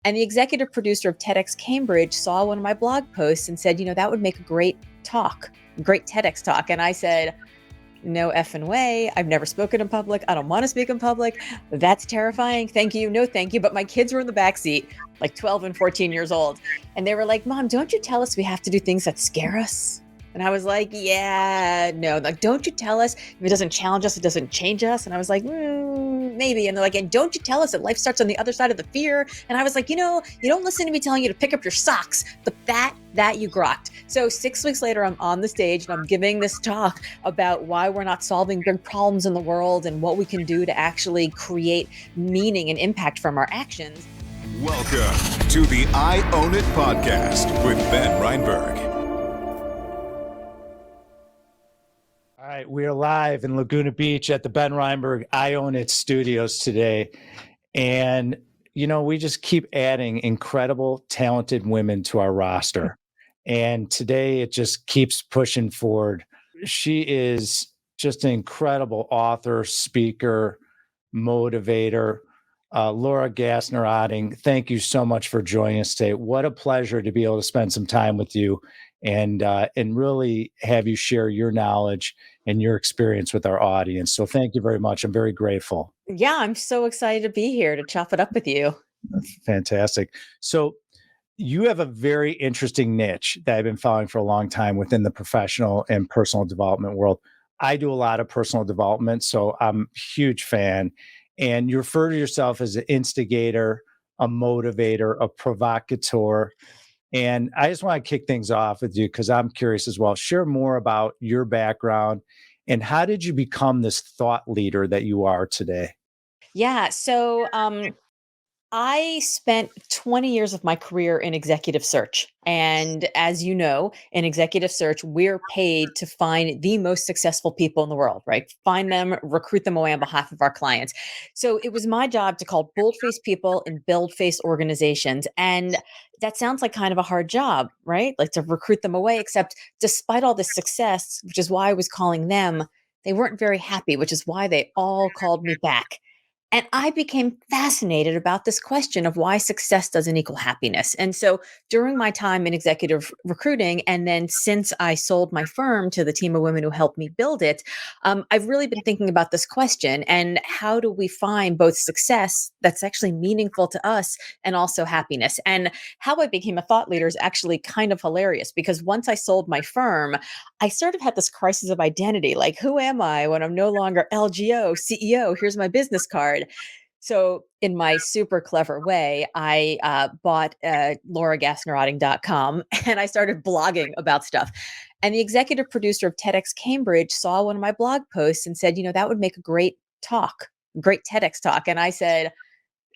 And the executive producer of TEDx Cambridge saw one of my blog posts and said, that would make a great talk, great TEDx talk. And I said, no effing way. I've never spoken in public. I don't want to speak in public. That's terrifying. Thank you. No, thank you. But my kids were in the backseat, like 12 and 14 years old. And they were like, Mom, don't you tell us we have to do things that scare us? And I was like, yeah, no, like, don't you tell us if it doesn't challenge us, it doesn't change us. And I was like, maybe. And they're like, and don't you tell us that life starts on the other side of the fear? And I was like, you don't listen to me telling you to pick up your socks, but that you grokked. So 6 weeks later, I'm on the stage and I'm giving this talk about why we're not solving big problems in the world and what we can do to actually create meaning and impact from our actions. Welcome to the I Own It podcast with Ben Reinberg. All right, we are live in Laguna Beach at the Ben Reinberg I Own It studios today. And, we just keep adding incredible, talented women to our roster. And today it just keeps pushing forward. She is just an incredible author, speaker, motivator. Laura Gassner Otting, thank you so much for joining us today. What a pleasure to be able to spend some time with you and really have you share your knowledge and your experience with our audience. So thank you very much. I'm very grateful. Yeah, I'm so excited to be here to chop it up with you. That's fantastic. So you have a very interesting niche that I've been following for a long time within the professional and personal development world. I do a lot of personal development, so I'm a huge fan. And you refer to yourself as an instigator, a motivator, a provocateur. And I just want to kick things off with you because I'm curious as well. Share more about your background and how did you become this thought leader that you are today? Yeah. So I spent 20 years of my career in executive search. And as you know, in executive search, we're paid to find the most successful people in the world, right? Find them, recruit them away on behalf of our clients. So it was my job to call bold-faced people and build-faced organizations. And that sounds like kind of a hard job, right? Like to recruit them away, except despite all this success, which is why I was calling them, they weren't very happy, which is why they all called me back. And I became fascinated about this question of why success doesn't equal happiness. And so during my time in executive recruiting, and then since I sold my firm to the team of women who helped me build it, I've really been thinking about this question and how do we find both success that's actually meaningful to us and also happiness? And how I became a thought leader is actually kind of hilarious because once I sold my firm, I sort of had this crisis of identity. Like, who am I when I'm no longer LGO, CEO? Here's my business card. So in my super clever way, I bought LauraGassnerOtting.com and I started blogging about stuff. And the executive producer of TEDx Cambridge saw one of my blog posts and said, that would make a great talk, great TEDx talk. And I said,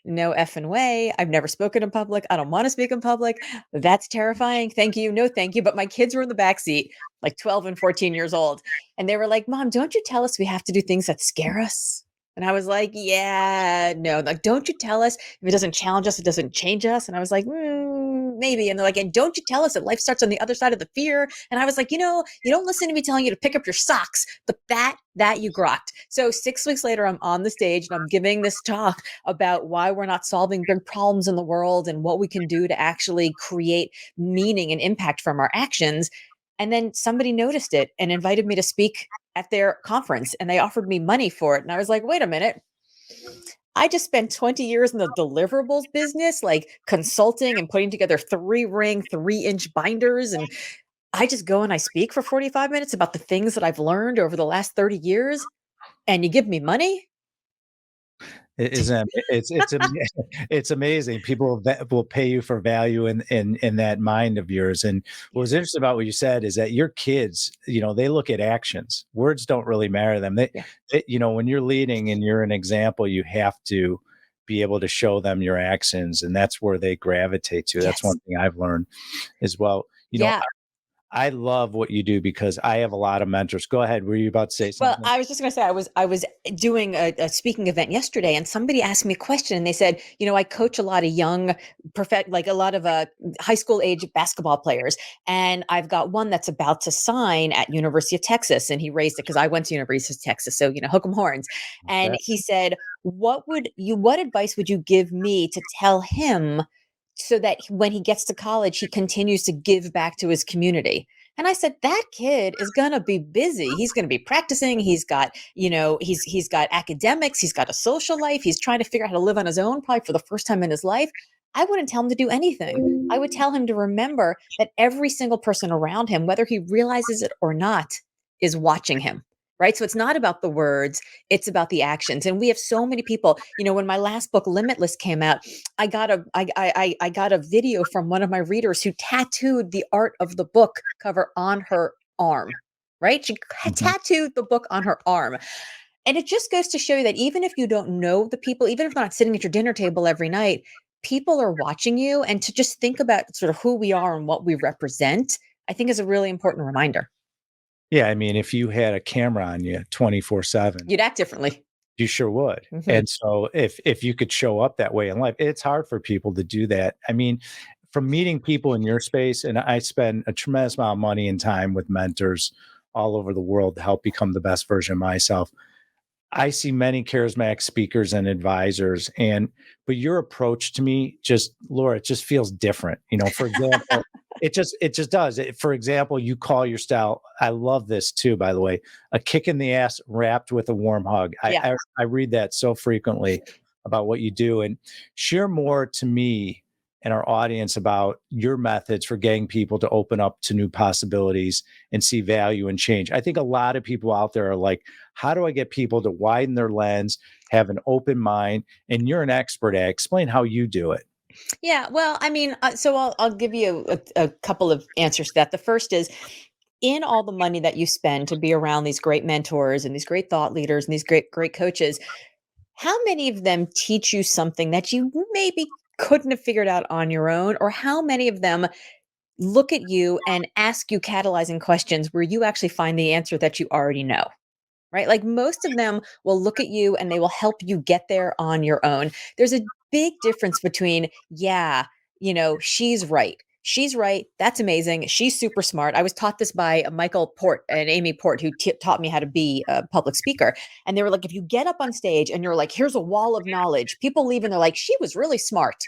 no effing way. I've never spoken in public. I don't want to speak in public. That's terrifying. Thank you. No, thank you. But my kids were in the backseat, like 12 and 14 years old. And they were like, Mom, don't you tell us we have to do things that scare us? And I was like, yeah, no, like, don't you tell us if it doesn't challenge us, it doesn't change us. And I was like, maybe. And they're like, and don't you tell us that life starts on the other side of the fear? And I was like, you don't listen to me telling you to pick up your socks, but that you grokked. So 6 weeks later, I'm on the stage and I'm giving this talk about why we're not solving big problems in the world and what we can do to actually create meaning and impact from our actions. And then somebody noticed it and invited me to speak at their conference and they offered me money for it. And I was like, wait a minute. I just spent 20 years in the deliverables business, like consulting and putting together 3-ring, 3-inch binders. And I just go and I speak for 45 minutes about the things that I've learned over the last 30 years. And you give me money? It's amazing. People will pay you for value in that mind of yours. And what was interesting about what you said is that your kids, they look at actions. Words don't really matter to them. When you're leading and you're an example, you have to be able to show them your actions, and that's where they gravitate to. That's one thing I've learned as well. I love what you do because I have a lot of mentors. Go ahead. Were you about to say something? Well, I was just going to say, I was doing a speaking event yesterday and somebody asked me a question and they said, I coach a lot of young, like a lot of high school age basketball players. And I've got one that's about to sign at University of Texas. And he raised it because I went to University of Texas. So, hook 'em horns. And he said, what advice would you give me to tell him so that when he gets to college, he continues to give back to his community. And I said, that kid is going to be busy. He's going to be practicing. He's got, he's got academics. He's got a social life. He's trying to figure out how to live on his own, probably for the first time in his life. I wouldn't tell him to do anything. I would tell him to remember that every single person around him, whether he realizes it or not, is watching him. Right. So it's not about the words, it's about the actions. And we have so many people, when my last book, Limitless, came out, I got a video from one of my readers who tattooed the art of the book cover on her arm. Right? She tattooed the book on her arm. And it just goes to show you that even if you don't know the people, even if they're not sitting at your dinner table every night, people are watching you. And to just think about sort of who we are and what we represent, I think is a really important reminder. Yeah, I mean, if you had a camera on you 24/7, You'd act differently. you sure would. Mhm. And so if you could show up that way in life, it's hard for people to do that. I mean, from meeting people in your space, and I spend a tremendous amount of money and time with mentors all over the world to help become the best version of myself. I see many charismatic speakers and advisors, but your approach to me, Laura, it just feels different. For example, it just does. For example, you call your style. I love this too, by the way, a kick in the ass wrapped with a warm hug. Yeah. I read that so frequently about what you do, and share more to me and our audience about your methods for getting people to open up to new possibilities and see value and change. I think a lot of people out there are like, how do I get people to widen their lens, have an open mind? And you're an expert at it. Explain how you do it. Yeah. Well, I mean, so I'll give you a couple of answers to that. The first is, in all the money that you spend to be around these great mentors and these great thought leaders and these great coaches, how many of them teach you something that you maybe couldn't have figured out on your own? Or how many of them look at you and ask you catalyzing questions where you actually find the answer that you already know? Right? Like, most of them will look at you and they will help you get there on your own. There's a big difference between, yeah, she's right. She's right. That's amazing. She's super smart. I was taught this by Michael Port and Amy Port, who taught me how to be a public speaker. And they were like, if you get up on stage and you're like, here's a wall of knowledge, people leave and they're like, she was really smart.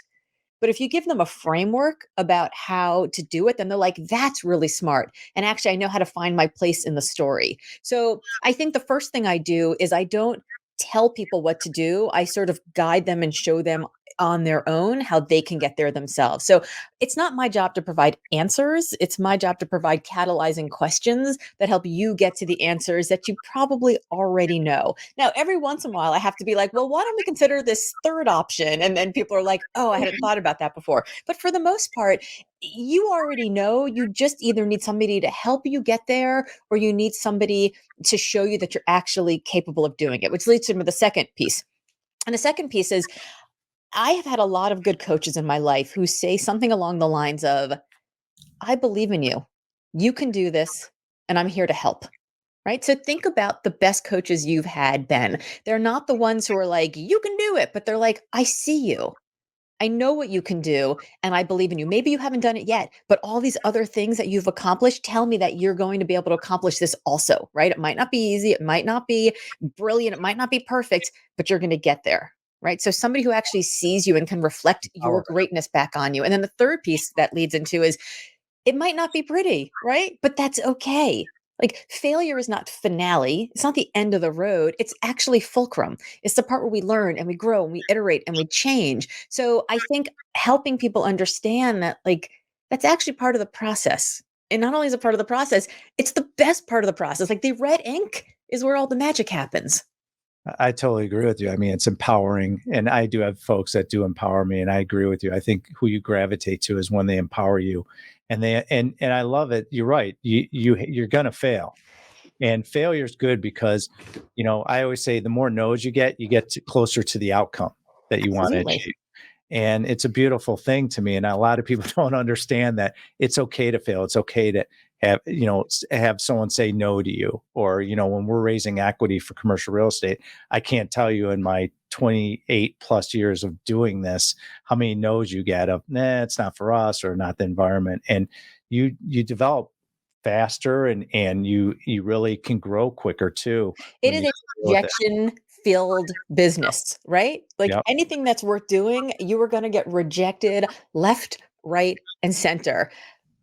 But if you give them a framework about how to do it, then they're like, that's really smart. And actually, I know how to find my place in the story. So I think the first thing I do is I don't tell people what to do. I sort of guide them and show them on their own how they can get there themselves. So it's not my job to provide answers. It's my job to provide catalyzing questions that help you get to the answers that you probably already know. Now, every once in a while, I have to be like, well, why don't we consider this third option? And then people are like, oh, I hadn't thought about that before. But for the most part, you already know. You just either need somebody to help you get there, or you need somebody to show you that you're actually capable of doing it, which leads to the second piece. And the second piece is, I have had a lot of good coaches in my life who say something along the lines of, I believe in you. You can do this, and I'm here to help. Right? So think about the best coaches you've had, Ben. They're not the ones who are like, you can do it, but they're like, I see you. I know what you can do, and I believe in you. Maybe you haven't done it yet, but all these other things that you've accomplished tell me that you're going to be able to accomplish this also, right? It might not be easy. It might not be brilliant. It might not be perfect, but you're going to get there. Right. So somebody who actually sees you and can reflect your greatness back on you. And then the third piece that leads into is, it might not be pretty, right? But that's okay. Like, failure is not finale. It's not the end of the road. It's actually fulcrum. It's the part where we learn and we grow and we iterate and we change. So I think helping people understand that, like, that's actually part of the process. And not only is it part of the process, it's the best part of the process. Like, the red ink is where all the magic happens. I totally agree with you. I mean, it's empowering, and I do have folks that do empower me, and I agree with you. I think who you gravitate to is when they empower you, and I love it. You're right. You're gonna fail, and failure is good because, I always say the more no's you get closer to the outcome that you want to achieve. And it's a beautiful thing to me. And a lot of people don't understand that it's okay to fail. It's okay to have someone say no to you. Or, when we're raising equity for commercial real estate, I can't tell you in my 28 plus years of doing this, how many no's you get of, it's not for us, or not the environment. And you develop faster, and you really can grow quicker too. It is a rejection filled business, right? Like Yep. anything that's worth doing, you are going to get rejected left, right, and center.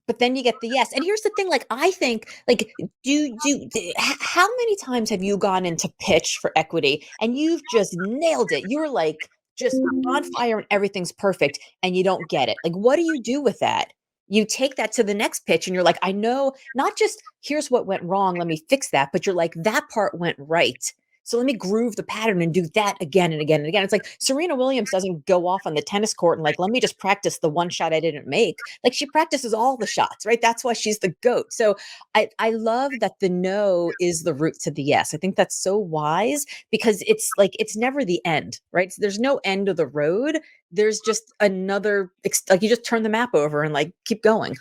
But then you get the yes. And here's the thing, like, I think, like, how many times have you gone into pitch for equity and you've just nailed it? You're like just on fire and everything's perfect and you don't get it. Like, what do you do with that? You take that to the next pitch and you're like, I know, not just here's what went wrong, let me fix that, but you're like, that part went right. So let me groove the pattern and do that again and again and again. It's like Serena Williams doesn't go off on the tennis court and like, let me just practice the one shot I didn't make. Like she practices all the shots, right? That's why she's the GOAT. So I love that the no is the route to the yes. I think that's so wise because it's like, it's never the end, right? So there's no end of the road. There's just another, like you just turn the map over and like keep going.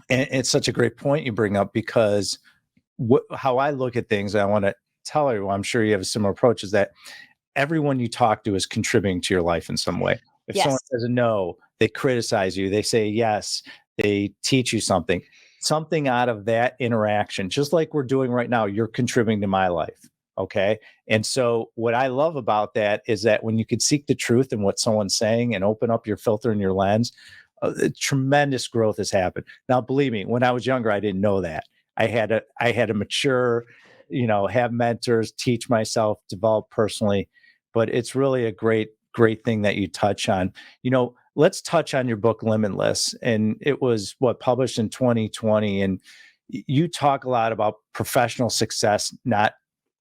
And it's such a great point you bring up because how I look at things, I want to tell everyone, I'm sure you have a similar approach, is that everyone you talk to is contributing to your life in some way. If Yes. someone says a no, they criticize you, they say yes, they teach you something out of that interaction, just like we're doing right now, you're contributing to my life. Okay. And so what I love about that is that when you can seek the truth in what someone's saying and open up your filter and your lens, tremendous growth has happened. Now, believe me, when I was younger, I didn't know that. I had to mature, have mentors, teach myself, develop personally. But it's really a great thing that you touch on. Let's touch on your book Limitless, and it was published in 2020, and you talk a lot about professional success not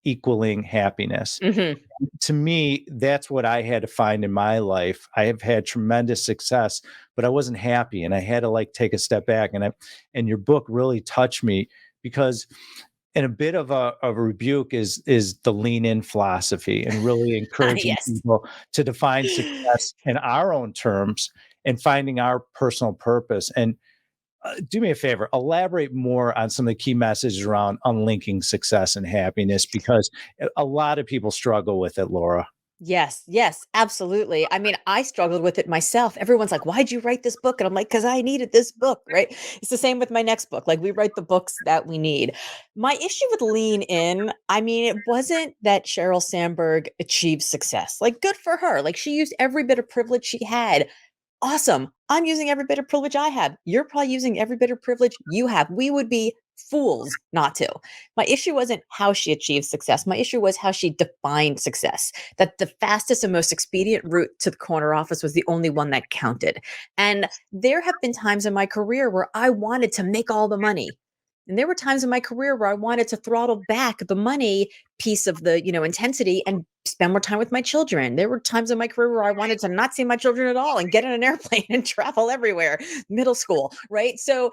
equaling happiness. Mm-hmm. To me, that's what I had to find in my life. I have had tremendous success, but I wasn't happy, and I had to like take a step back. And your book really touched me because, and a bit of a rebuke is the lean in philosophy, and really encouraging Yes. people to define success in our own terms and finding our personal purpose. And do me a favor, elaborate more on some of the key messages around unlinking success and happiness, because a lot of people struggle with it, Laura. Yes, yes, absolutely. I mean, I struggled with it myself. Everyone's like, "Why'd you write this book?" And I'm like, "Because I needed this book," right? It's the same with my next book. Like, we write the books that we need. My issue with lean in, I mean, it wasn't that Sheryl Sandberg achieved success. Like, good for her. Like, she used every bit of privilege she had. Awesome. I'm using every bit of privilege I have. You're probably using every bit of privilege you have. We would be fools not to. My issue wasn't how she achieved success. My issue was how she defined success. That the fastest and most expedient route to the corner office was the only one that counted. And there have been times in my career where I wanted to make all the money. And there were times in my career where I wanted to throttle back the money piece of the, intensity and spend more time with my children. There were times in my career where I wanted to not see my children at all and get in an airplane and travel everywhere, middle school, right? So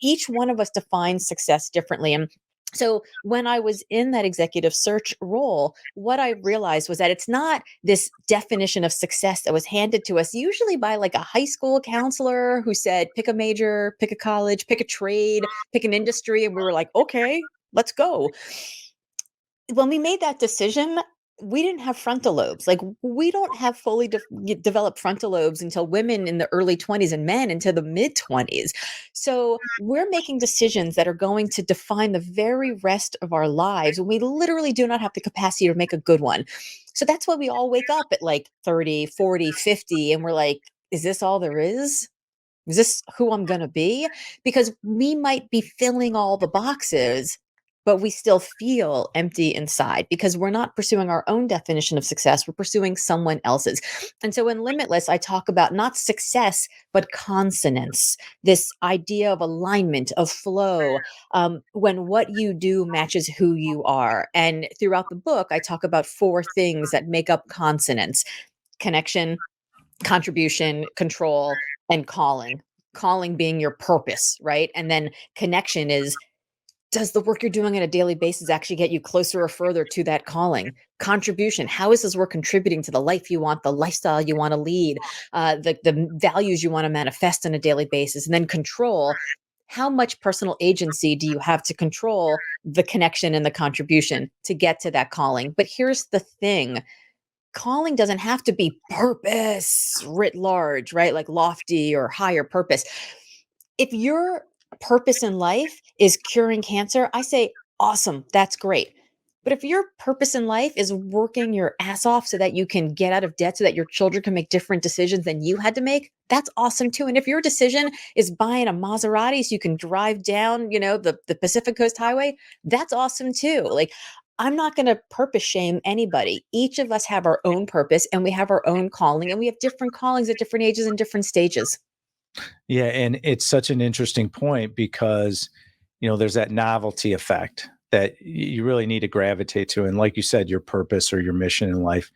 each one of us defines success differently. And so when I was in that executive search role, what I realized was that it's not this definition of success that was handed to us, usually by like a high school counselor who said, pick a major, pick a college, pick a trade, pick an industry. And we were like, okay, let's go. When we made that decision, we didn't have frontal lobes. Like we don't have fully developed frontal lobes until women in the early 20s and men into the mid 20s. So we're making decisions that are going to define the very rest of our lives. We literally do not have the capacity to make a good one. So that's why we all wake up at like 30, 40, 50, and we're like, is this all there is? Is this who I'm going to be? Because we might be filling all the boxes, but we still feel empty inside because we're not pursuing our own definition of success. We're pursuing someone else's. And so in Limitless, I talk about not success, but consonance, this idea of alignment, of flow, when what you do matches who you are. And throughout the book, I talk about 4 things that make up consonance: connection, contribution, control, and calling. Calling being your purpose, right? And then connection is, does the work you're doing on a daily basis actually get you closer or further to that calling? Contribution, how is this work contributing to the life you want, the lifestyle you want to lead, the values you want to manifest on a daily basis? And then control, how much personal agency do you have to control the connection and the contribution to get to that calling? But here's the thing: calling doesn't have to be purpose writ large, right? Like lofty or higher purpose. If your purpose in life is curing cancer, I say, awesome, that's great. But if your purpose in life is working your ass off so that you can get out of debt, so that your children can make different decisions than you had to make, that's awesome too. And if your decision is buying a Maserati so you can drive down, the Pacific Coast Highway, that's awesome too. Like, I'm not going to purpose shame anybody. Each of us have our own purpose and we have our own calling, and we have different callings at different ages and different stages. Yeah, and it's such an interesting point because, there's that novelty effect that you really need to gravitate to. And like you said, your purpose or your mission in life.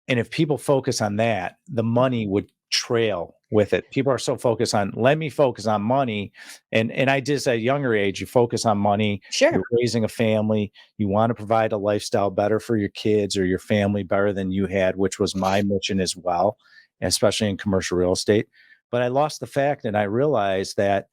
And if people focus on that, the money would trail with it. People are so focused on, let me focus on money. And I just at a younger age, you focus on money, Sure. you're raising a family, you want to provide a lifestyle better for your kids or your family better than you had, which was my mission as well, especially in commercial real estate. But I lost the fact and I realized that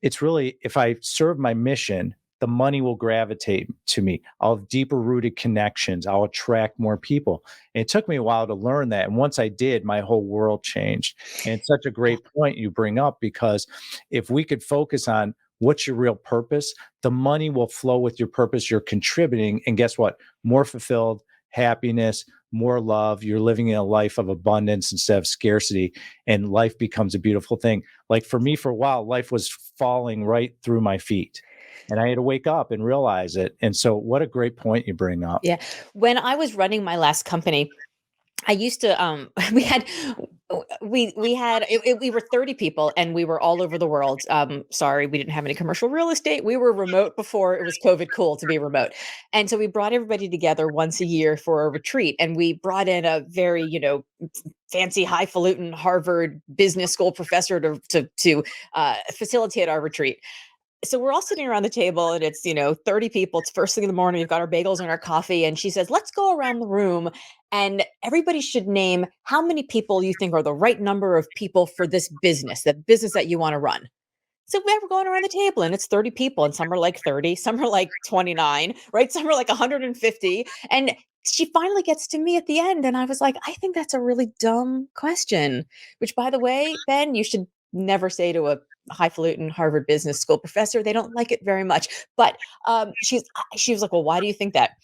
it's really, if I serve my mission, the money will gravitate to me. I'll have deeper rooted connections. I'll attract more people. And it took me a while to learn that. And once I did, my whole world changed. And it's such a Yeah. great point you bring up, because if we could focus on what's your real purpose, the money will flow with your purpose. You're contributing. And guess what? More fulfilled, happiness, more love. You're living in a life of abundance instead of scarcity. And life becomes a beautiful thing. Like for me, for a while, life was falling right through my feet. And I had to wake up and realize it. And so what a great point you bring up. Yeah. When I was running my last company, I used to we were 30 people and we were all over the world. Sorry, we didn't have any commercial real estate. We were remote before it was COVID cool to be remote. And so we brought everybody together once a year for a retreat, and we brought in a very, fancy highfalutin Harvard business school professor to facilitate our retreat. So we're all sitting around the table and it's, 30 people. It's first thing in the morning. We've got our bagels and our coffee. And she says, let's go around the room and everybody should name how many people you think are the right number of people for this business, the business that you want to run. So we're going around the table and it's 30 people, and some are like 30, some are like 29, right? Some are like 150. And she finally gets to me at the end. And I was like, I think that's a really dumb question, which, by the way, Ben, you should never say to a highfalutin Harvard Business School professor. They don't like it very much. But she was like, well, why do you think that?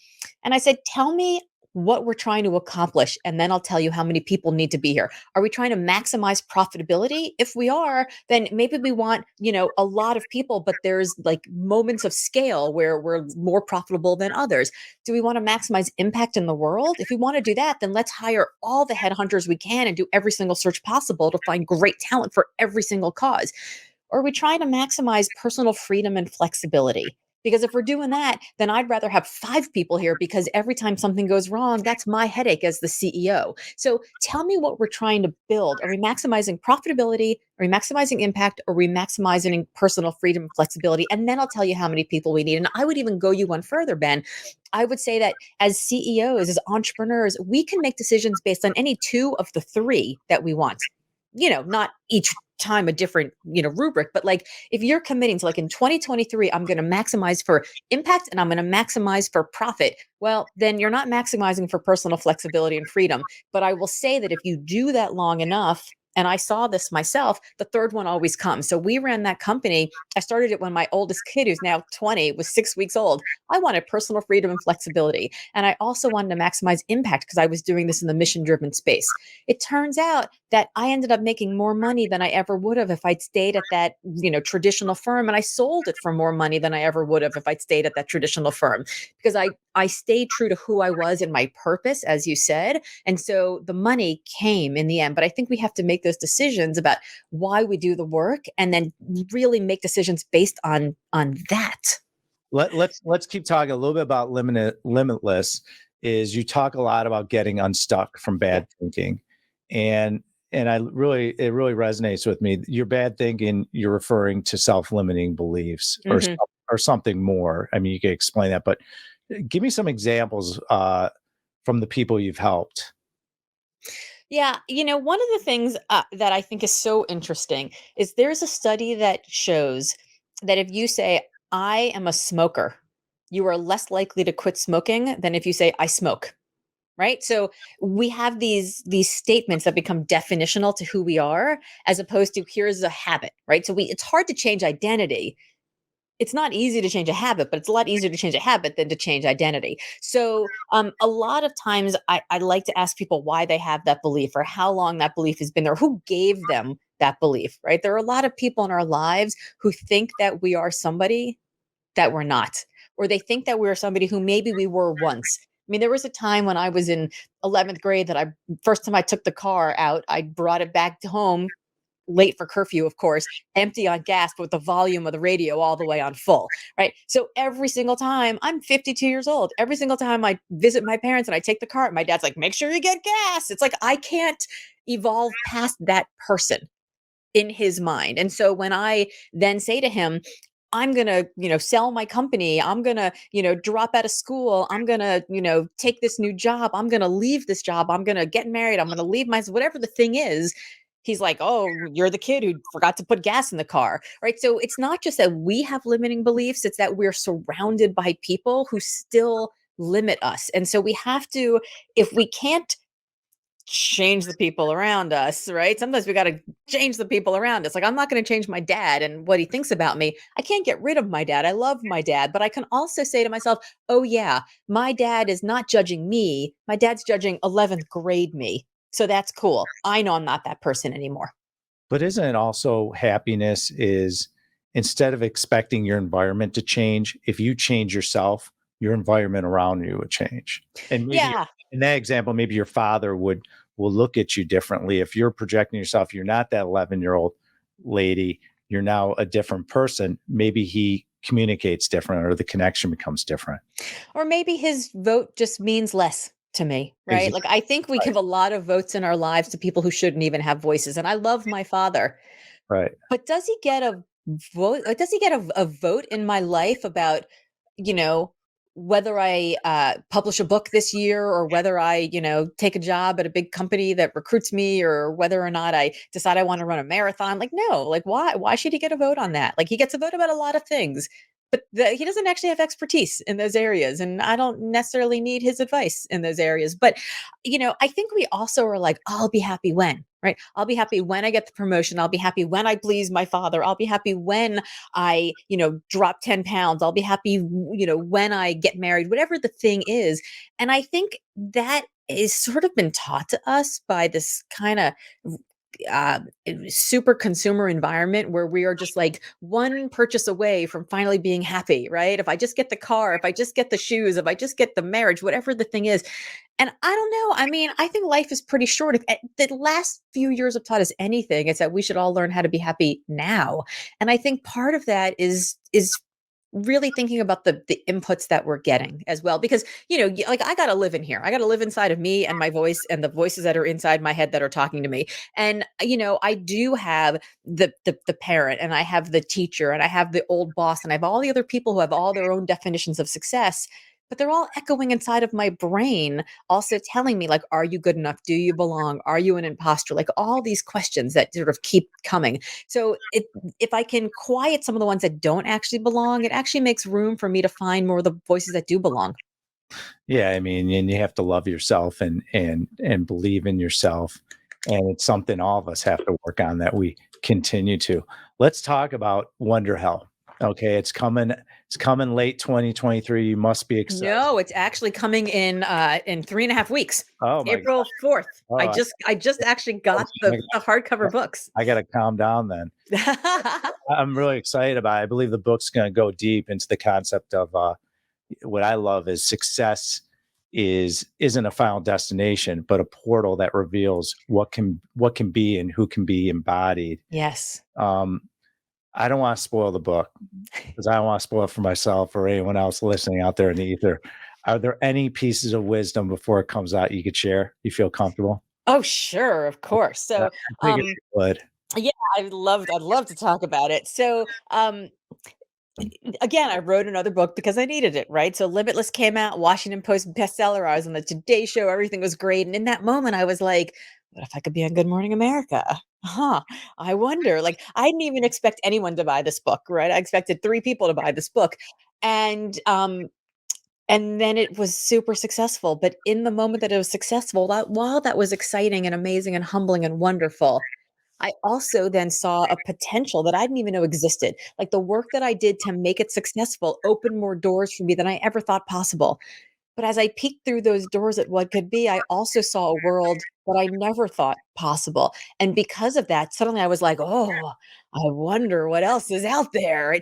And I said, tell me what we're trying to accomplish, and then I'll tell you how many people need to be here. Are we trying to maximize profitability? If we are, then maybe we want, a lot of people, but there's like moments of scale where we're more profitable than others. Do we want to maximize impact in the world? If we want to do that, then let's hire all the headhunters we can and do every single search possible to find great talent for every single cause. Or are we trying to maximize personal freedom and flexibility? Because if we're doing that, then I'd rather have 5 people here, because every time something goes wrong, that's my headache as the CEO. So tell me what we're trying to build. Are we maximizing profitability? Are we maximizing impact? Are we maximizing personal freedom and flexibility? And then I'll tell you how many people we need. And I would even go you one further, Ben. I would say that as CEOs, as entrepreneurs, we can make decisions based on any 2 of the 3 that we want. Not each time a different, rubric, but like if you're committing to, like, in 2023, I'm going to maximize for impact and I'm going to maximize for profit. Well, then you're not maximizing for personal flexibility and freedom. But I will say that if you do that long enough, and I saw this myself, the third one always comes. So we ran that company. I started it when my oldest kid, who's now 20, was 6 weeks old. I wanted personal freedom and flexibility. And I also wanted to maximize impact because I was doing this in the mission driven space. It turns out that I ended up making more money than I ever would have if I'd stayed at that, traditional firm. And I sold it for more money than I ever would have if I'd stayed at that traditional firm, because I stayed true to who I was and my purpose, as you said. And so the money came in the end. But I think we have to make those decisions about why we do the work, and then really make decisions based on that. Let's keep talking a little bit about limitless. Is you talk a lot about getting unstuck from bad thinking, and it really resonates with me. Your bad thinking, you're referring to self-limiting beliefs Mhm. or something more. I mean, you could explain that, but give me some examples from the people you've helped. Yeah, one of the things that I think is so interesting is there's a study that shows that if you say, I am a smoker, you are less likely to quit smoking than if you say, I smoke. Right. So we have these statements that become definitional to who we are, as opposed to here's a habit. Right. So it's hard to change identity. it's not easy to change a habit, but it's a lot easier to change a habit than to change identity. So, a lot of times I like to ask people why they have that belief or how long that belief has been there, who gave them that belief, right? There are a lot of people in our lives who think that we are somebody that we're not, or they think that we're somebody who maybe we were once. I mean, there was a time when I was in 11th grade that first time I took the car out, I brought it back to home late for curfew, of course, empty on gas, but with the volume of the radio all the way on full, right? So every single time, I'm 52 years old, every single time I visit my parents and I take the car, my dad's like, make sure you get gas. It's like, I can't evolve past that person in his mind. And so when I then say to him, I'm going to, sell my company. I'm going to, drop out of school. I'm going to, take this new job. I'm going to leave this job. I'm going to get married. I'm going to leave my, whatever the thing is. He's like, oh, you're the kid who forgot to put gas in the car. Right. So it's not just that we have limiting beliefs, it's that we're surrounded by people who still limit us. And so we have to, if we can't change the people around us, right? Sometimes we got to change the people around us. Like, I'm not going to change my dad and what he thinks about me. I can't get rid of my dad. I love my dad, but I can also say to myself, oh, yeah, my dad is not judging me. My dad's judging 11th grade me. So that's cool. I know I'm not that person anymore. But isn't it also happiness is instead of expecting your environment to change, if you change yourself, your environment around you would change. And maybe Yeah. in that example, maybe your father will look at you differently. If you're projecting yourself, you're not that 11-year-old lady, you're now a different person. Maybe he communicates different or the connection becomes different. Or maybe his vote just means less to me, right? Exactly. Like, I think we give a lot of votes in our lives to people who shouldn't even have voices. And I love my father. Right. But does he get a vote? Does he get a vote in my life about, you know, whether I publish a book this year or whether I, take a job at a big company that recruits me or whether or not I decide I want to run a marathon? Like, no, like why? Why should he get a vote on that? Like, he gets a vote about a lot of things, but he doesn't actually have expertise in those areas. And I don't necessarily need his advice in those areas. But, I think we also are like, I'll be happy when, right? I'll be happy when I get the promotion. I'll be happy when I please my father. I'll be happy when I, drop 10 pounds. I'll be happy, when I get married, whatever the thing is. And I think that is sort of been taught to us by this kind of uh, super consumer environment where we are just like one purchase away from finally being happy, right? If I just get the car, if I just get the shoes, if I just get the marriage, whatever the thing is. And I don't know. I mean, I think life is pretty short. If the last few years have taught us anything, it's that we should all learn how to be happy now. And I think part of that is really thinking about the inputs that we're getting as well, because like, I got to live in here. I got to live inside of me and my voice and the voices that are inside my head that are talking to me. And I do have the parent, and I have the teacher, and I have the old boss, and I have all the other people who have all their own definitions of success, but they're all echoing inside of my brain, also telling me, like, are you good enough? Do you belong? Are you an imposter? Like, all these questions that sort of keep coming. So if I can quiet some of the ones that don't actually belong, it actually makes room for me to find more of the voices that do belong. Yeah, I mean, and you have to love yourself and believe in yourself. And it's something all of us have to work on that we continue to. Let's talk about Wonderhell. Okay, it's coming late 2023. You must be excited. No, it's actually coming in 3.5 weeks. Oh my April 4th. Oh, I just actually got the hardcover books. I got to calm down then. I'm really excited about it. I believe the book's going to go deep into the concept of what I love is success isn't a final destination, but a portal that reveals what can be and who can be embodied. Yes. I don't want to spoil the book because I don't want to spoil it for myself or anyone else listening out there in the ether. Are there any pieces of wisdom before it comes out you could share? You feel comfortable? Oh, sure, of course. So, I figured you would. yeah, I'd love to talk about it. So, again, I wrote another book because I needed it, right? So Limitless came out, Washington Post bestseller. I was on the Today Show. Everything was great. And in that moment, I was like, what if I could be on Good Morning America? I wonder. Like, I didn't even expect anyone to buy this book, right? I expected 3 people to buy this book. And then it was super successful. But in the moment that it was successful, while that was exciting and amazing and humbling and wonderful, I also then saw a potential that I didn't even know existed. Like the work that I did to make it successful opened more doors for me than I ever thought possible. But as I peeked through those doors at what could be, I also saw a world that I never thought possible. And because of that, suddenly I was like, oh, I wonder what else is out there.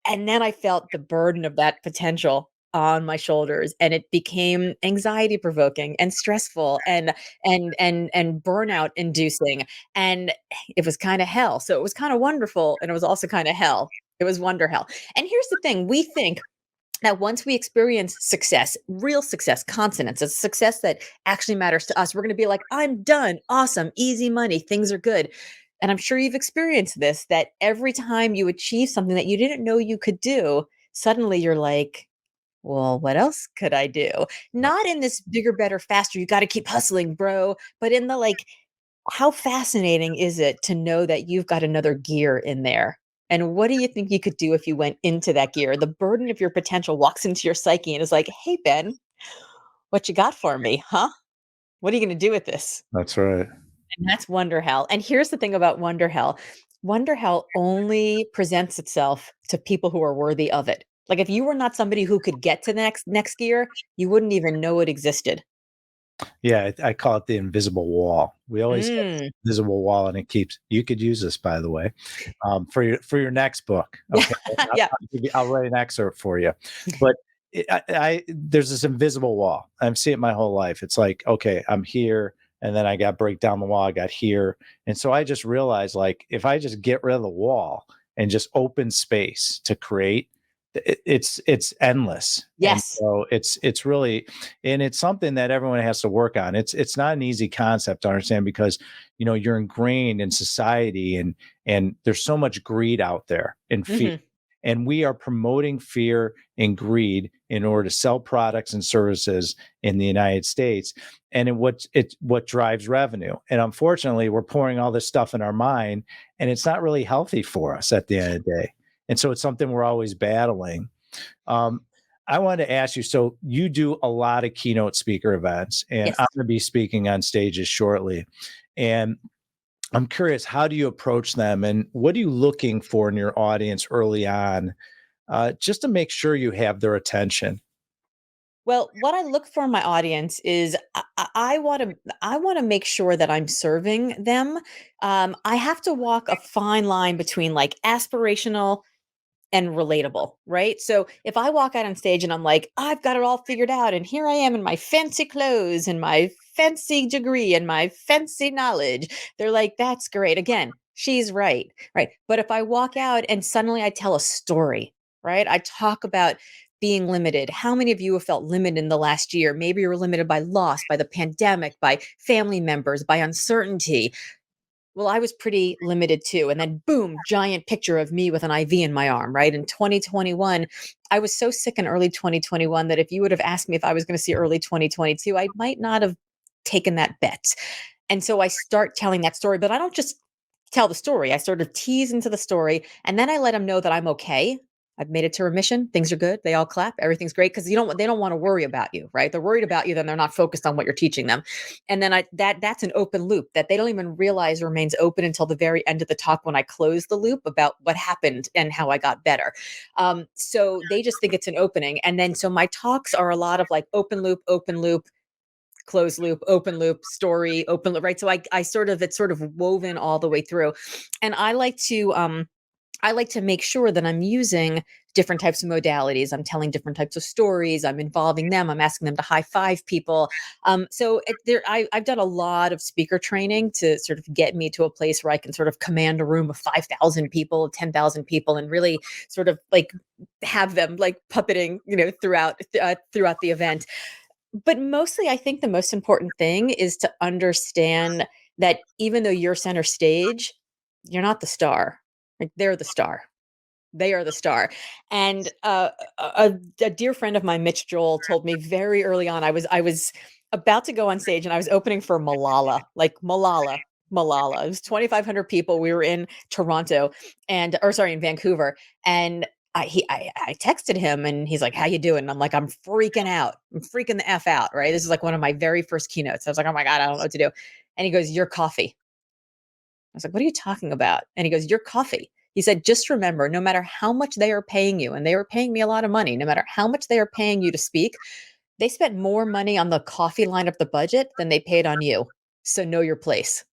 And then I felt the burden of that potential on my shoulders, and it became anxiety provoking and stressful and burnout inducing, and it was kind of hell. So it was kind of wonderful, and it was also kind of hell. It was wonder hell. And here's the thing, we think that once we experience success, real success, consonance, a success that actually matters to us, we're going to be like, I'm done. Awesome. Easy money. Things are good. And I'm sure you've experienced this, that every time you achieve something that you didn't know you could do, suddenly you're like, well, what else could I do? Not in this bigger, better, faster, you got to keep hustling, bro, but in the like, how fascinating is it to know that you've got another gear in there? And what do you think you could do if you went into that gear? The burden of your potential walks into your psyche and is like, hey, Ben, what you got for me? Huh? What are you going to do with this? That's right. And that's Wonderhell. And here's the thing about Wonderhell. Wonderhell only presents itself to people who are worthy of it. Like if you were not somebody who could get to the next gear, you wouldn't even know it existed. Yeah, I call it the invisible wall. We always have this Mm. invisible wall, and it keeps. You could use this, by the way, for your next book. Okay, Yeah. I'll write an excerpt for you. But there's this invisible wall. I've seen it my whole life. It's like, okay, I'm here, and then I got break down the wall. I got here, and so I just realized, like, if I just get rid of the wall and just open space to create, it's endless. And Yes. so it's really, and it's something that everyone has to work on. It's not an easy concept to understand because you're ingrained in society, and there's so much greed out there and fear. Mhm. And we are promoting fear and greed in order to sell products and services in the United States. And what drives revenue. And unfortunately, we're pouring all this stuff in our mind, and it's not really healthy for us at the end of the day. And so it's something we're always battling. Um, I wanted to ask you, so you do a lot of keynote speaker events, and Yes. I'm going to be speaking on stages shortly. And I'm curious, how do you approach them, and what are you looking for in your audience early on, just to make sure you have their attention? Well, what I look for in my audience is I want to make sure that I'm serving them. I have to walk a fine line between like aspirational and relatable, right? So if I walk out on stage and I'm like, I've got it all figured out, and here I am in my fancy clothes and my fancy degree and my fancy knowledge, they're like, that's great. Again, she's right, right? But if I walk out and suddenly I tell a story, right? I talk about being limited. How many of you have felt limited in the last year? Maybe you were limited by loss, by the pandemic, by family members, by uncertainty. Well, I was pretty limited too. And then boom, giant picture of me with an IV in my arm, right? In 2021, I was so sick in early 2021 that if you would have asked me if I was going to see early 2022, I might not have taken that bet. And so I start telling that story, but I don't just tell the story. I sort of tease into the story, and then I let them know that I'm okay. I've made it to remission. Things are good. They all clap. Everything's great because they don't want to worry about you, right? They're worried about you, then they're not focused on what you're teaching them. And then that's an open loop that they don't even realize remains open until the very end of the talk when I close the loop about what happened and how I got better. So they just think it's an opening. And then so my talks are a lot of like open loop, closed loop, open loop, story, open loop, right? So I sort of, it's sort of woven all the way through. And I like to make sure that I'm using different types of modalities. I'm telling different types of stories. I'm involving them. I'm asking them to high five people. I've done a lot of speaker training to sort of get me to a place where I can sort of command a room of 5,000 people, 10,000 people, and really sort of like have them like puppeting, throughout the event. But mostly, I think the most important thing is to understand that even though you're center stage, you're not the star. Like they're the star. They are the star. And a dear friend of mine, Mitch Joel, told me very early on. I was about to go on stage, and I was opening for Malala, like Malala. Malala. It was 2,500 people. We were in Toronto, in Vancouver, and I texted him, and he's like, "How you doing?" And I'm like, "I'm freaking out. I'm freaking the f out." Right. This is like one of my very first keynotes. I was like, "Oh my god, I don't know what to do." And he goes, "Your coffee." was like, what are you talking about? And he goes, your coffee. He said, just remember, no matter how much they are paying you, and they were paying me a lot of money, no matter how much they are paying you to speak, they spent more money on the coffee line of the budget than they paid on you. So know your place.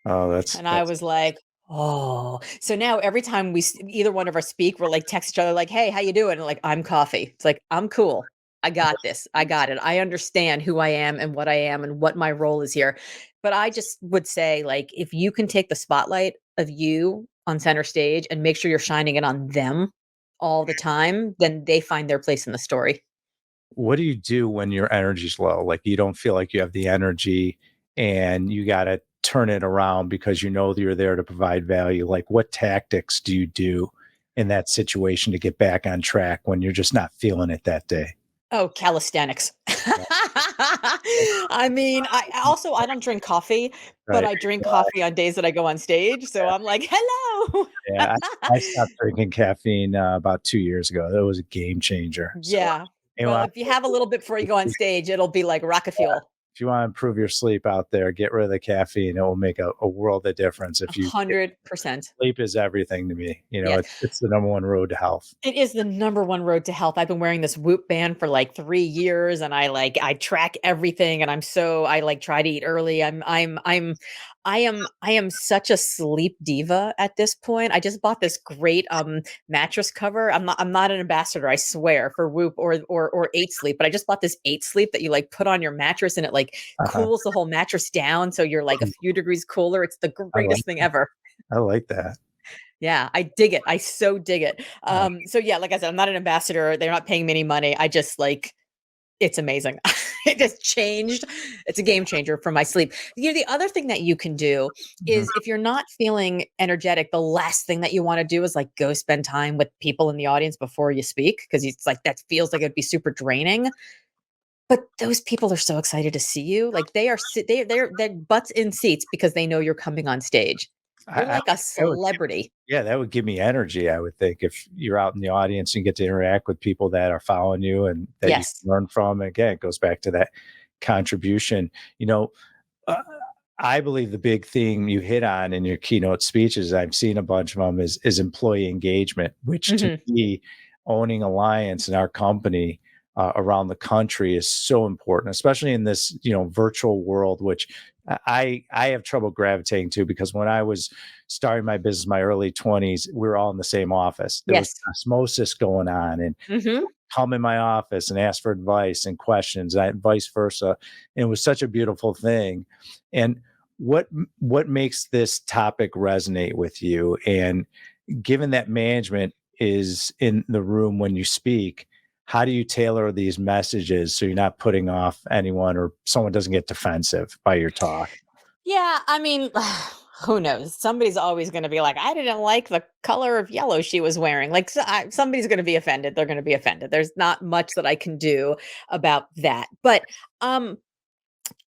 Oh, that's And I was like, oh. So now every time either one of us speak, we're like text each other like, hey, how you doing? And like, I'm coffee. It's like, I'm cool. I got this. I got it. I understand who I am and what I am and what my role is here. But I just would say, like, if you can take the spotlight of you on center stage and make sure you're shining it on them all the time, then they find their place in the story. what do you do when your energy's low? Like you don't feel like you have the energy and you got to turn it around because you know that you're there to provide value. Like what tactics do you do in that situation to get back on track when you're just not feeling it that day? Oh, calisthenics. Yeah. I mean, I don't drink coffee, but Right. I drink coffee on days that I go on stage, so I'm like, "Hello." Yeah. I stopped drinking caffeine about 2 years ago. That was a game changer. So, Yeah. you Well, know, if you have a little bit before you go on stage, it'll be like rocket fuel. if you want to improve your sleep out there, get rid of the caffeine. It will make a world of difference. If 100%. sleep is everything to me. Yes. It's the number one road to health. It is the number one road to health. I've been wearing this Whoop band for like 3 years, and I track everything, and I like try to eat early. I am such a sleep diva at this point. I just bought this great mattress cover. I'm not an ambassador, I swear, for Whoop or 8 Sleep, but I just bought this 8 Sleep that you like put on your mattress and it like Uh-huh. cools the whole mattress down so you're like a few degrees cooler. It's the I like greatest thing ever. I like that. Yeah, I dig it. I so dig it. Uh, So yeah, like I said, I'm not an ambassador. They're not paying me any money. I just like it's amazing. It just changed. It's a game changer for my sleep. The other thing that you can do mhm. is if you're not feeling energetic, the last thing that you want to do is like go spend time with people in the audience before you speak because it's like that feels like it'd be super draining. But those people are so excited to see you. Like they are they're butts in seats because they know you're coming on stage. You're I like a that would celebrity. Yeah, that would give me energy, I would think, if you're out in the audience and get to interact with people that are following you and that you Yes. can learn from. Again, it goes back to that contribution. You know, uh, I believe the big theme you hit on in your keynote speeches, I've seen a bunch of them, is employee engagement, which to Mhm. me, owning alliance in our company around the country is so important, especially in this virtual world, which I have trouble gravitating to because when I was starting my business in my early 20s, we were all in the same office. There was Yes. osmosis going on, and Mhm. come in my office and ask for advice and questions, and vice versa. And it was such a beautiful thing. And what makes this topic resonate with you? And given that management is in the room when you speak, how do you tailor these messages so you're not putting off anyone or someone doesn't get defensive by your talk? Yeah, I mean, who knows? Somebody's always going to be like, I didn't like the color of yellow she was wearing. Like, somebody's going to be offended. They're going to be offended. There's not much that I can do about that. But um,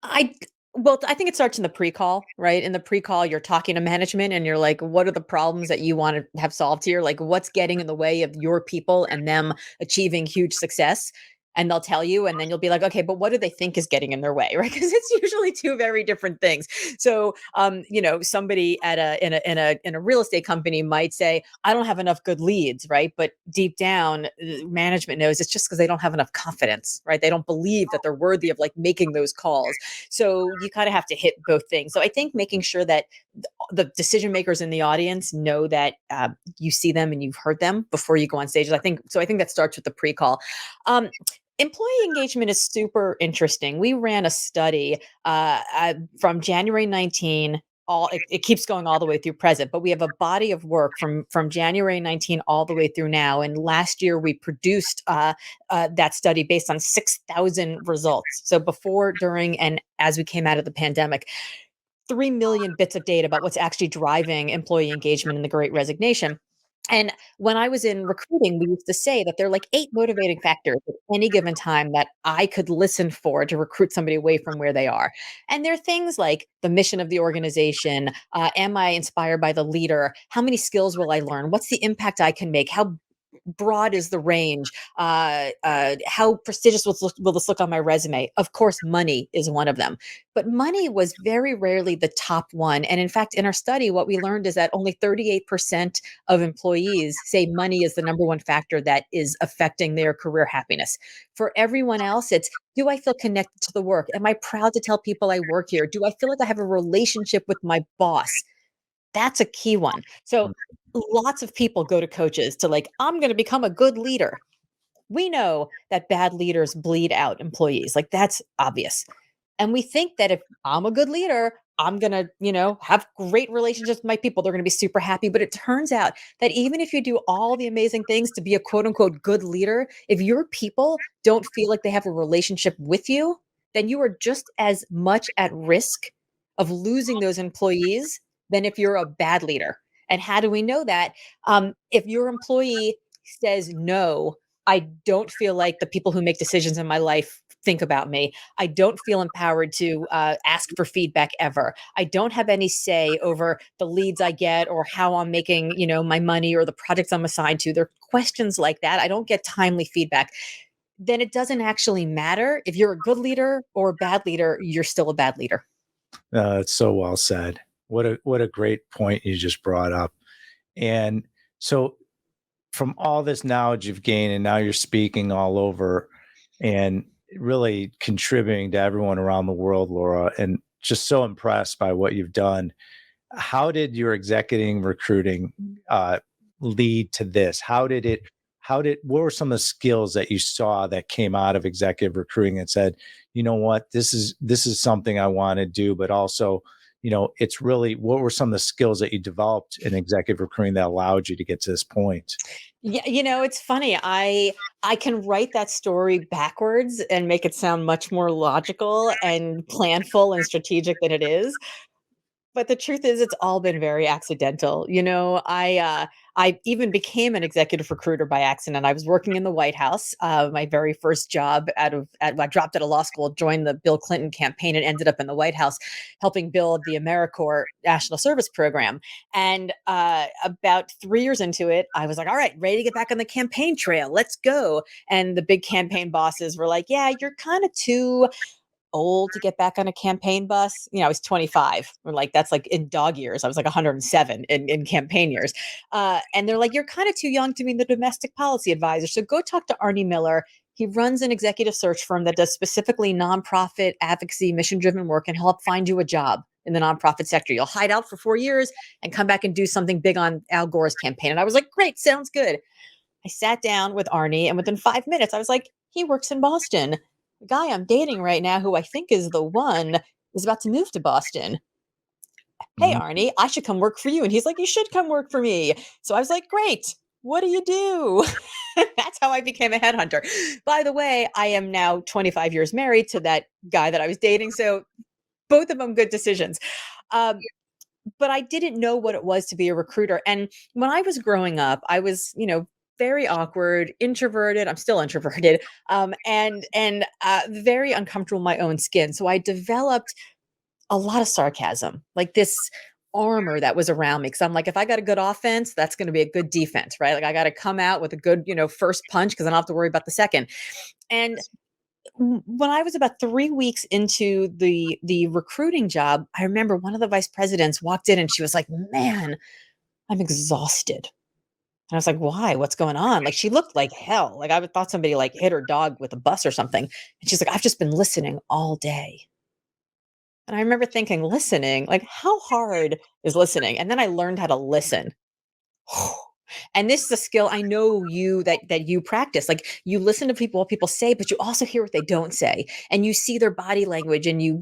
I, well, I think it starts in the pre-call, right? In the pre-call, you're talking to management and you're like, what are the problems that you want to have solved here? Like, what's getting in the way of your people and them achieving huge success? And they'll tell you, and then you'll be like, okay, but what do they think is getting in their way, right? Because it's usually two very different things. So, somebody at in a real estate company might say, I don't have enough good leads, right? But deep down, management knows it's just because they don't have enough confidence, right? They don't believe that they're worthy of like making those calls. So you kind of have to hit both things. So I think making sure that the decision makers in the audience know that you see them and you've heard them before you go on stage. I think so. I think that starts with the pre-call. Um, Employee engagement is super interesting. We ran a study from January 19 it keeps going all the way through present, but we have a body of work from January 19 all the way through now, and last year we produced that study based on 6,000 results, so before, during, and as we came out of the pandemic. 3 million bits of data about what's actually driving employee engagement in the great resignation. And when I was in recruiting, we used to say that there are like 8 motivating factors at any given time that I could listen for to recruit somebody away from where they are. And there are things like the mission of the organization. Am I inspired by the leader? How many skills will I learn? What's the impact I can make? How broad is the range? How prestigious will this look on my resume? Of course, money is one of them. But money was very rarely the top one. And in fact, in our study, what we learned is that only 38% of employees say money is the number one factor that is affecting their career happiness. For everyone else, it's, do I feel connected to the work? Am I proud to tell people I work here? Do I feel like I have a relationship with my boss? That's a key one. So lots of people go to coaches to like, I'm going to become a good leader. We know that bad leaders bleed out employees. Like that's obvious. And we think that if I'm a good leader, I'm going to, have great relationships with my people. They're going to be super happy. But it turns out that even if you do all the amazing things to be a quote unquote good leader, if your people don't feel like they have a relationship with you, then you are just as much at risk of losing those employees than if you're a bad leader. And how do we know that? If your employee says, no, I don't feel like the people who make decisions in my life think about me. I don't feel empowered to ask for feedback ever. I don't have any say over the leads I get or how I'm making, my money or the projects I'm assigned to. There are questions like that. I don't get timely feedback. Then it doesn't actually matter if you're a good leader or a bad leader. You're still a bad leader. It's so well said. What a great point you just brought up. And so from all this knowledge you've gained, and now you're speaking all over and really contributing to everyone around the world, Laura, and just so impressed by what you've done. How did your executive recruiting lead to this? What were some of the skills that you saw that came out of executive recruiting and said, you know what, this is something I want to do, but also, it's really, what were some of the skills that you developed in executive recruiting that allowed you to get to this point? Yeah, it's funny. I can write that story backwards and make it sound much more logical and planful and strategic than it is. But the truth is, it's all been very accidental. I even became an executive recruiter by accident. I was working in the White House. My very first job I dropped out of law school, joined the Bill Clinton campaign, and ended up in the White House helping build the AmeriCorps National Service Program. And about 3 years into it, I was like, all right, ready to get back on the campaign trail. Let's go. And the big campaign bosses were like, yeah, you're kind of too old to get back on a campaign bus. I was 25. We're like, that's like in dog years. I was like 107 in campaign years. And they're like, you're kind of too young to be the domestic policy advisor. So go talk to Arnie Miller. He runs an executive search firm that does specifically nonprofit advocacy, mission-driven work, and help find you a job in the nonprofit sector. You'll hide out for 4 years and come back and do something big on Al Gore's campaign. And I was like, great, sounds good. I sat down with Arnie, and within 5 minutes, I was like, he works in Boston. The guy I'm dating right now, who I think is the one, is about to move to Boston. Hey, Mhm. Arnie, I should come work for you. And he's like, you should come work for me. So I was like, great. What do you do? That's how I became a headhunter. By the way, I am now 25 years married to that guy that I was dating. So both of them good decisions. But I didn't know what it was to be a recruiter. And when I was growing up, I was, very awkward, introverted. I'm still introverted, and very uncomfortable in my own skin. So I developed a lot of sarcasm, like this armor that was around me. Because I'm like, if I got a good offense, that's going to be a good defense, right? Like I got to come out with a good, first punch because I don't have to worry about the second. And when I was about 3 weeks into the recruiting job, I remember one of the vice presidents walked in and she was like, "Man, I'm exhausted." And I was like, "Why? What's going on?" Like she looked like hell. Like I would thought somebody like hit her dog with a bus or something. And she's like, "I've just been listening all day." And I remember thinking, listening, like how hard is listening? And then I learned how to listen. And this is a skill I know that you practice. Like you listen to people what people say, but you also hear what they don't say, and you see their body language, and you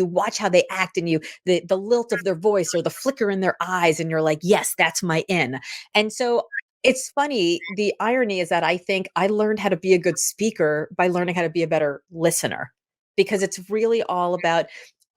watch how they act, and the lilt of their voice or the flicker in their eyes, and you're like, yes, that's my in. And so it's funny. The irony is that I think I learned how to be a good speaker by learning how to be a better listener, because it's really all about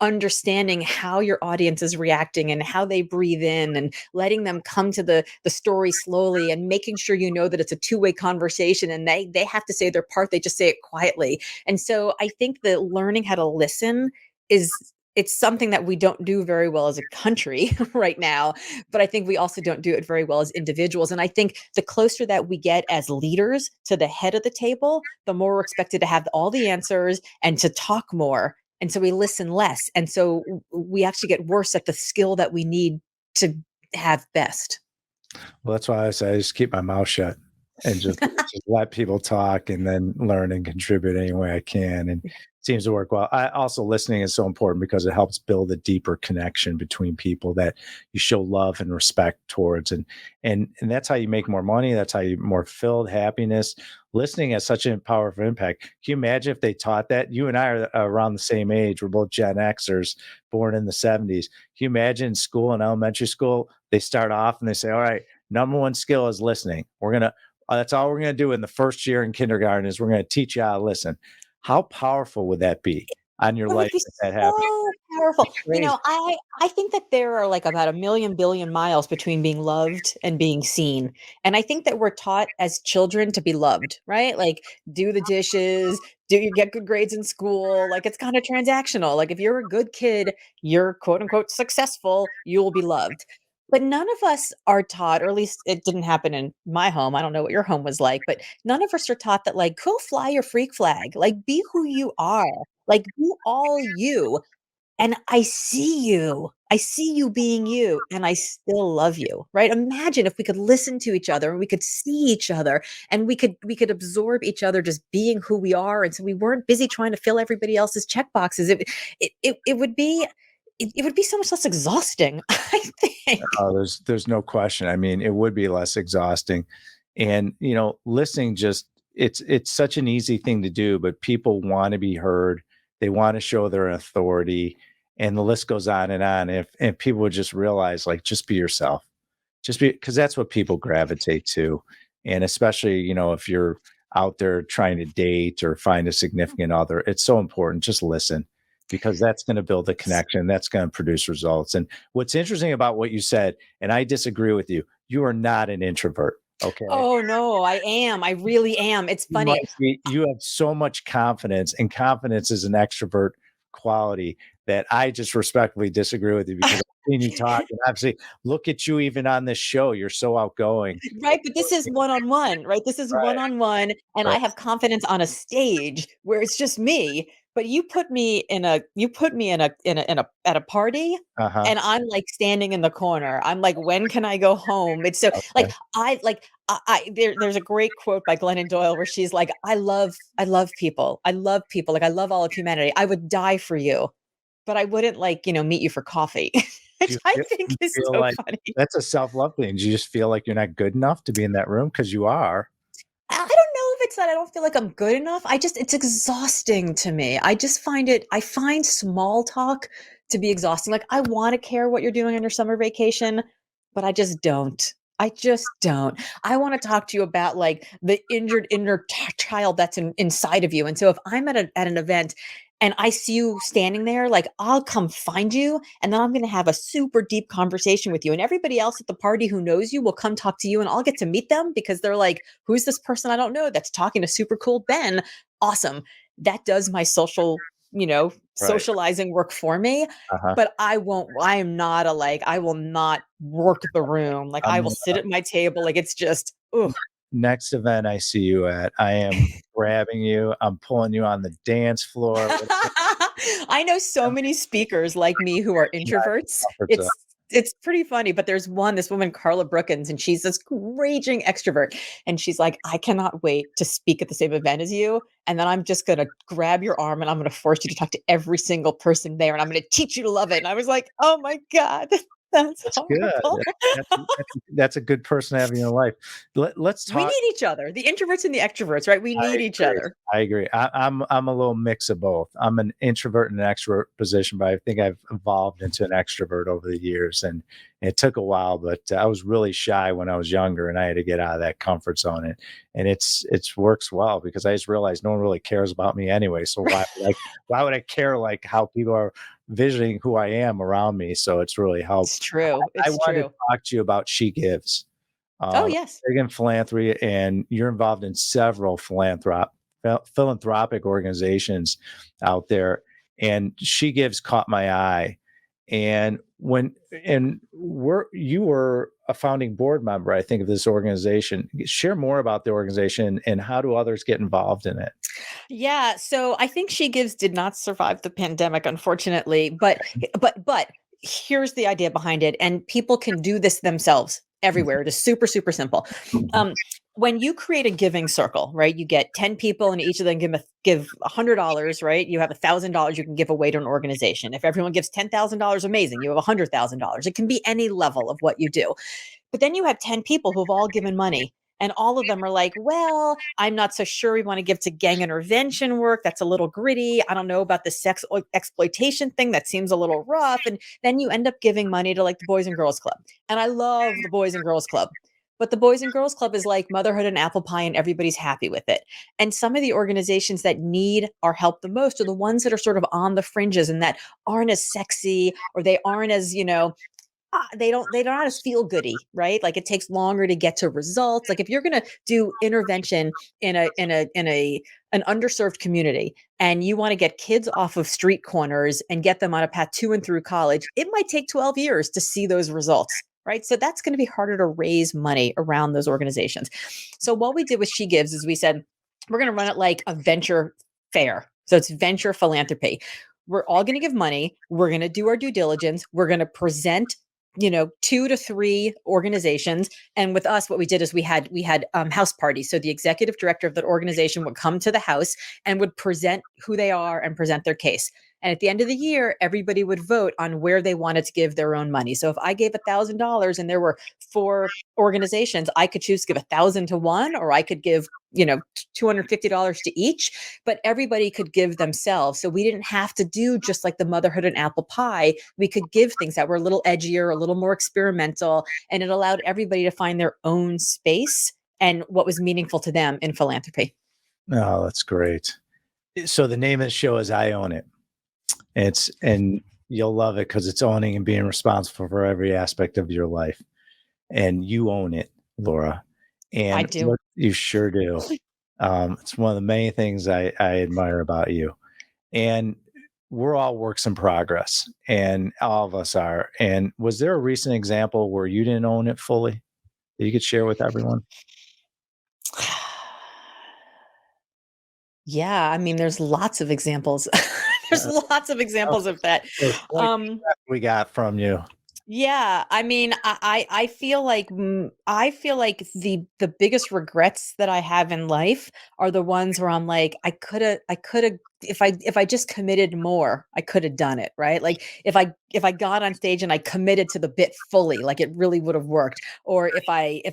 understanding how your audience is reacting and how they breathe in, and letting them come to the story slowly, and making sure that it's a two-way conversation, and they have to say their part, they just say it quietly. And so I think that learning how to listen is it's something that we don't do very well as a country right now, but I think we also don't do it very well as individuals. And I think the closer that we get as leaders to the head of the table, the more we're expected to have all the answers and to talk more. And so we listen less. And so we actually get worse at the skill that we need to have best. Well, that's why I say I just keep my mouth shut and just let people talk and then learn and contribute any way I can. And it seems to work well. I also listening is so important because it helps build a deeper connection between people that you show love and respect towards. And that's how you make more money. That's how you more fulfilled happiness. Listening has such a powerful impact. Can you imagine if they taught that? You and I are around the same age. We're both Gen Xers, born in the 70s. Can you imagine school and elementary school? They start off and they say, all right, number one skill is listening. That's all we're going to do in the first year in kindergarten is we're going to teach you how to listen. How powerful would that be on your It would life be if that happened? so powerful. You Crazy. know, I think that there are like about a million billion miles between being loved and being seen. And I think that we're taught as children to be loved, right? Like do the dishes, do you get good grades in school? Like it's kind of transactional. Like if you're a good kid, you're quote unquote successful, you will be loved. But none of us are taught, or at least it didn't happen in my home. I don't know what your home was like, but none of us are taught that like go fly your freak flag, like be who you are. Like, be all you, and I see you. I see you being you, and I still love you, right? Imagine if we could listen to each other and we could see each other and we could absorb each other just being who we are, and so we weren't busy trying to fill everybody else's check boxes. It would be so much less exhausting, I think. Oh, there's no question. I mean, it would be less exhausting. And, listening it's such an easy thing to do, but people want to be heard. They want to show their authority. And the list goes on and on. If people would just realize, like, just be yourself. Just because that's what people gravitate to. And especially, if you're out there trying to date or find a significant other, it's so important. Just listen because that's going to build a connection. That's going to produce results. And what's interesting about what you said, and I disagree with you, you are not an introvert. Okay. Oh, no, I am. I really am. It's funny. You have so much confidence, and confidence is an extrovert quality that I just respectfully disagree with you because I've seen you talk and obviously look at you even on this show. You're so outgoing. Right, but this is one-on-one, right? This is Right. one-on-one, and Right. I have confidence on a stage where it's just me, but you put me in a at a party, Uh-huh. and I'm, like, standing in the corner. I'm like, "When can I go home?" It's so Okay. there's a great quote by Glennon Doyle where she's like, I love people. I love people, like, I love all of humanity. I would die for you, but I wouldn't, like, meet you for coffee, Do which you I feel think you is feel so like funny. that's a self-love thing? Do you just feel like you're not good enough to be in that room? Because you are. I don't know if it's that I don't feel like I'm good enough. It's exhausting to me. I find small talk to be exhausting. Like I want to care what you're doing on your summer vacation, but I just don't. I just don't. I want to talk to you about like the injured inner child that's inside of you. And so if I'm at an event and I see you standing there, like I'll come find you and then I'm going to have a super deep conversation with you. And everybody else at the party who knows you will come talk to you and I'll get to meet them because they're like, who's this person I don't know that's talking to super cool Ben? Awesome. That does my Right. socializing work for me. Uh-huh. But I am not I will not work the room. Like I I'm will sit at my table. Like it's just, ugh. Next event I see you at, I am grabbing you, I'm pulling you on the dance floor. I know so many speakers like me who are introverts. Comfort zone. It's pretty funny, but there's this woman, Carla Brookins, and she's this raging extrovert. And she's like, I cannot wait to speak at the same event as you. And then I'm just gonna grab your arm and I'm gonna force you to talk to every single person there, and I'm gonna teach you to love it. And I was like, oh my God, that's That's good. horrible. That's a good person to have in your life. Let's We talk. need each other, the introverts and the extroverts, right? We I need each agree. other. I agree. I'm a little mix of both. I'm an introvert and an extrovert position, but I think I've evolved into an extrovert over the years, and it took a while. But I was really shy when I was younger, and I had to get out of that comfort zone. And it's works well because I just realized no one really cares about me anyway. So why would I care like how people are visioning who I am around me? So it's really helped. It's true. I It's wanted to true. talk to you about She Gives. Oh, Um, yes. big in philanthropy, and you're involved in several philanthropic organizations out there. and She Gives caught my eye. And you were a founding board member, I think, of this organization. Share more about the organization and how do others get involved in it? Yeah, so I think She Gives did not survive the pandemic, unfortunately, but here's the idea behind it, and people can do this themselves everywhere. It is super, super simple. Um, when you create a giving circle, right? You get 10 people, and each of them give $100, right? You have $1,000 you can give away to an organization. If everyone gives $10,000, amazing. You have $100,000. It can be any level of what you do. But then you have 10 people who've all given money. And all of them are like, well, I'm not so sure we want to give to gang intervention work. That's a little gritty. I don't know about the sex exploitation thing. That seems a little rough. And then you end up giving money to like the Boys and Girls Club. And I love the Boys and Girls Club. But the Boys and Girls Club is like motherhood and apple pie, and everybody's happy with it. And some of the organizations that need our help the most are the ones that are sort of on the fringes and that aren't as sexy, or they aren't as, they're not as feel goody, right? Like it takes longer to get to results. Like if you're going to do intervention in an underserved community, and you want to get kids off of street corners and get them on a path to and through college, it might take 12 years to see those results. Right. So that's going to be harder to raise money around those organizations. So what we did with She Gives is we said, we're going to run it like a venture fair. So it's venture philanthropy. We're all going to give money. We're going to do our due diligence. We're going to present 2 to 3 organizations. And with us, what we did is we had house parties. So the executive director of that organization would come to the house and would present who they are and present their case. And at the end of the year, everybody would vote on where they wanted to give their own money. So if I gave $1,000 and there were 4 organizations, I could choose to give 1,000 to one, or I could give, $250 to each, but everybody could give themselves. So we didn't have to do just like the motherhood and apple pie. We could give things that were a little edgier, a little more experimental, and it allowed everybody to find their own space and what was meaningful to them in philanthropy. Oh, that's great. So the name of the show is I Own It. And you'll love it because it's owning and being responsible for every aspect of your life. And you own it, Laura. And I do. You sure do. It's one of the many things I admire about you. And we're all works in progress, and all of us are. And was there a recent example where you didn't own it fully that you could share with everyone? Yeah, I mean, there's lots of examples. There's lots of examples of that. We got from you. Yeah, I mean, I feel like the biggest regrets that I have in life are the ones where I'm like, I could have if I just committed more, I could have done it, right? Like if I got on stage and I committed to the bit fully, like it really would have worked. Or if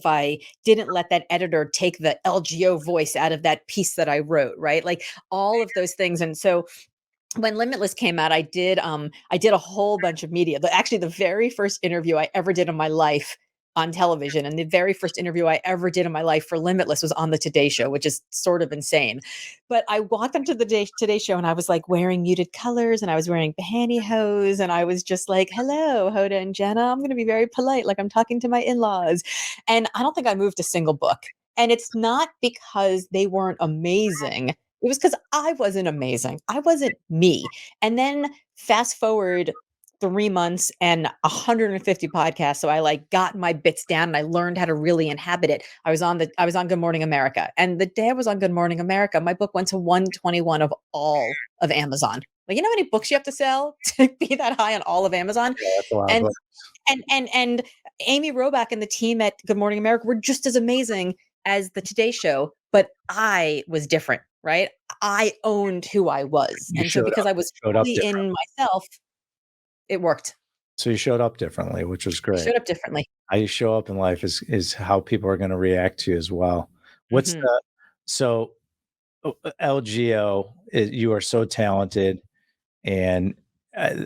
I didn't let that editor take the LGO voice out of that piece that I wrote, right? Like all of those things. And so when Limitless came out, I did a whole bunch of media. Actually, the very first interview I ever did in my life on television, and the very first interview I ever did in my life for Limitless was on the Today Show, which is sort of insane. But I walked onto the Today Show and I was like wearing muted colors, and I was wearing pantyhose, and I was just like, "Hello, Hoda and Jenna. I'm going to be very polite, like I'm talking to my in-laws." And I don't think I moved a single book. And it's not because they weren't amazing. It was because I wasn't amazing. I wasn't me. And then fast forward 3 months and 150 podcasts. So I like got my bits down and I learned how to really inhabit it. I was on Good Morning America. And the day I was on Good Morning America, my book went to 121 of all of Amazon. Like, you know how many books you have to sell to be that high on all of Amazon? Yeah, that's a lot of And books. and Amy Robach and the team at Good Morning America were just as amazing as the Today Show, but I was different, right? I owned who I was. You And so showed because up. I was Showed up fully in myself, it worked. So you showed up differently, which was I great. showed up differently. How you show up in life is how people are going to react to you as well. Mhm. So LGO, you are so talented, and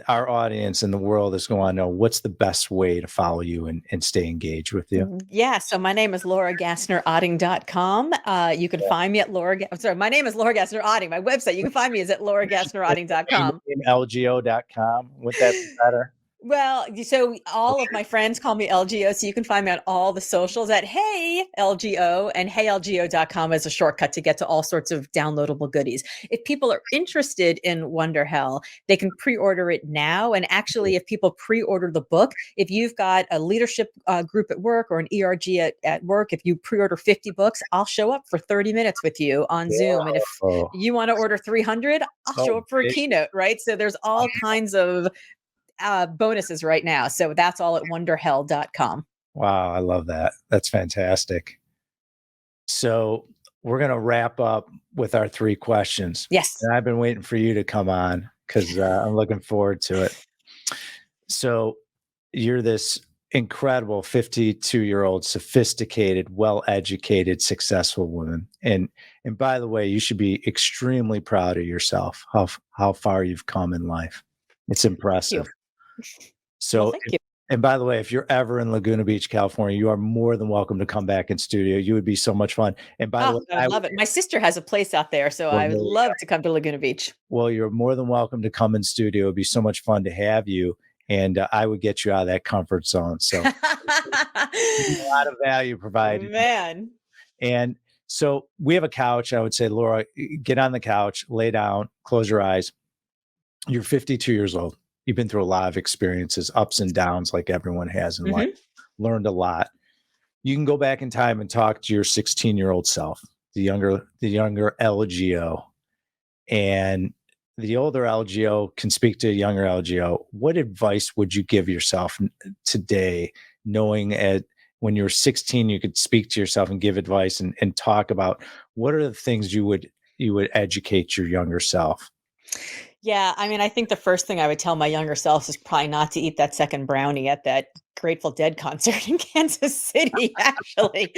our audience in the world is going to know what's the best way to follow you and stay engaged with you. Yeah. So my name is LauraGassnerOtting.com. You can find me at my name is Laura Gassner Otting. My website, you can find me is at LauraGassnerOtting.com. LGO.com. Would that be better? Well, so all of my friends call me LGO, so you can find me on all the socials at Hey LGO, and heylgo.com is a shortcut to get to all sorts of downloadable goodies. If people are interested in Wonderhell, they can pre-order it now. And actually, if people pre-order the book, if you've got a leadership group at work or an ERG at work, if you pre-order 50 books, I'll show up for 30 minutes with you on Zoom. And if Whoa. you want to order 300, I'll show Oh, up for a big. keynote, right? So there's all kinds of bonuses right now. So that's all at wonderhell.com. Wow, I love that. That's fantastic. So we're going to wrap up with our 3 questions. Yes. And I've been waiting for you to come on because I'm looking forward to it. So you're this incredible 52-year-old, sophisticated, well-educated, successful woman. And by the way, you should be extremely proud of yourself, how far you've come in life. It's impressive. So, well, thank you. And by the way, if you're ever in Laguna Beach, California, you are more than welcome to come back in studio. You would be so much fun. And by the way, I love it. My sister has a place out there, so I would love to come to Laguna Beach. Well, you're more than welcome to come in studio. It'd be so much fun to have you. And I would get you out of that comfort zone. So a lot of value provided. Man. And so we have a couch. I would say, Laura, get on the couch, lay down, close your eyes. You're 52 years old. You've been through a lot of experiences, ups and downs, like everyone has in life, learned a lot. You can go back in time and talk to your 16-year-old self, the younger LGO. And the older LGO can speak to a younger LGO. What advice would you give yourself today, knowing when you were 16, you could speak to yourself and give advice and talk about what are the things you would educate your younger self? Yeah, I mean, I think the first thing I would tell my younger self is probably not to eat that second brownie at that Grateful Dead concert in Kansas City, actually.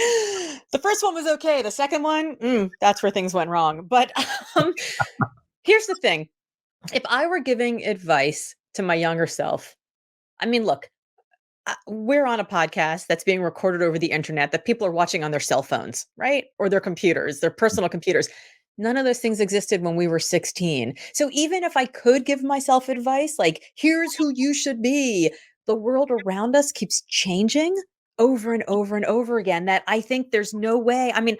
The first one was okay. The second one, that's where things went wrong. But here's the thing. If I were giving advice to my younger self, I mean, look, we're on a podcast that's being recorded over the internet that people are watching on their cell phones, right? Or their computers, their personal computers. None of those things existed when we were 16. So even if I could give myself advice, like, here's who you should be, the world around us keeps changing over and over and over again, that I think there's no way. I mean,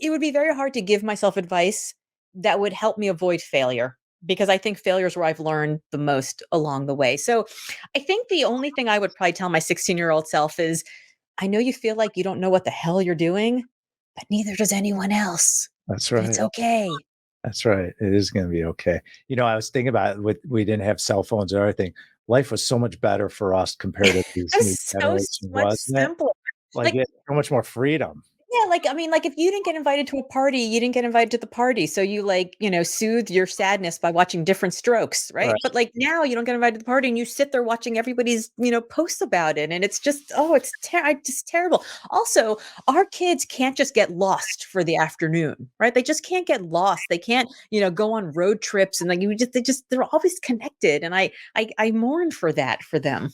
it would be very hard to give myself advice that would help me avoid failure, because I think failure is where I've learned the most along the way. So I think the only thing I would probably tell my 16-year-old self is, I know you feel like you don't know what the hell you're doing, but neither does anyone else. That's right. But it's okay. That's right. It is going to be okay. I was thinking about it. We didn't have cell phones or everything. Life was so much better for us compared to these new so generations, much wasn't it? simpler. Like, so much more freedom. Yeah, I mean, if you didn't get invited to a party, you didn't get invited to the party. So you soothe your sadness by watching different strokes, right? But now you don't get invited to the party and you sit there watching everybody's, posts about it. And it's just, it's just terrible. Also, our kids can't just get lost for the afternoon, right? They just can't get lost. They can't, go on road trips and they're always connected. And I mourn for that for them.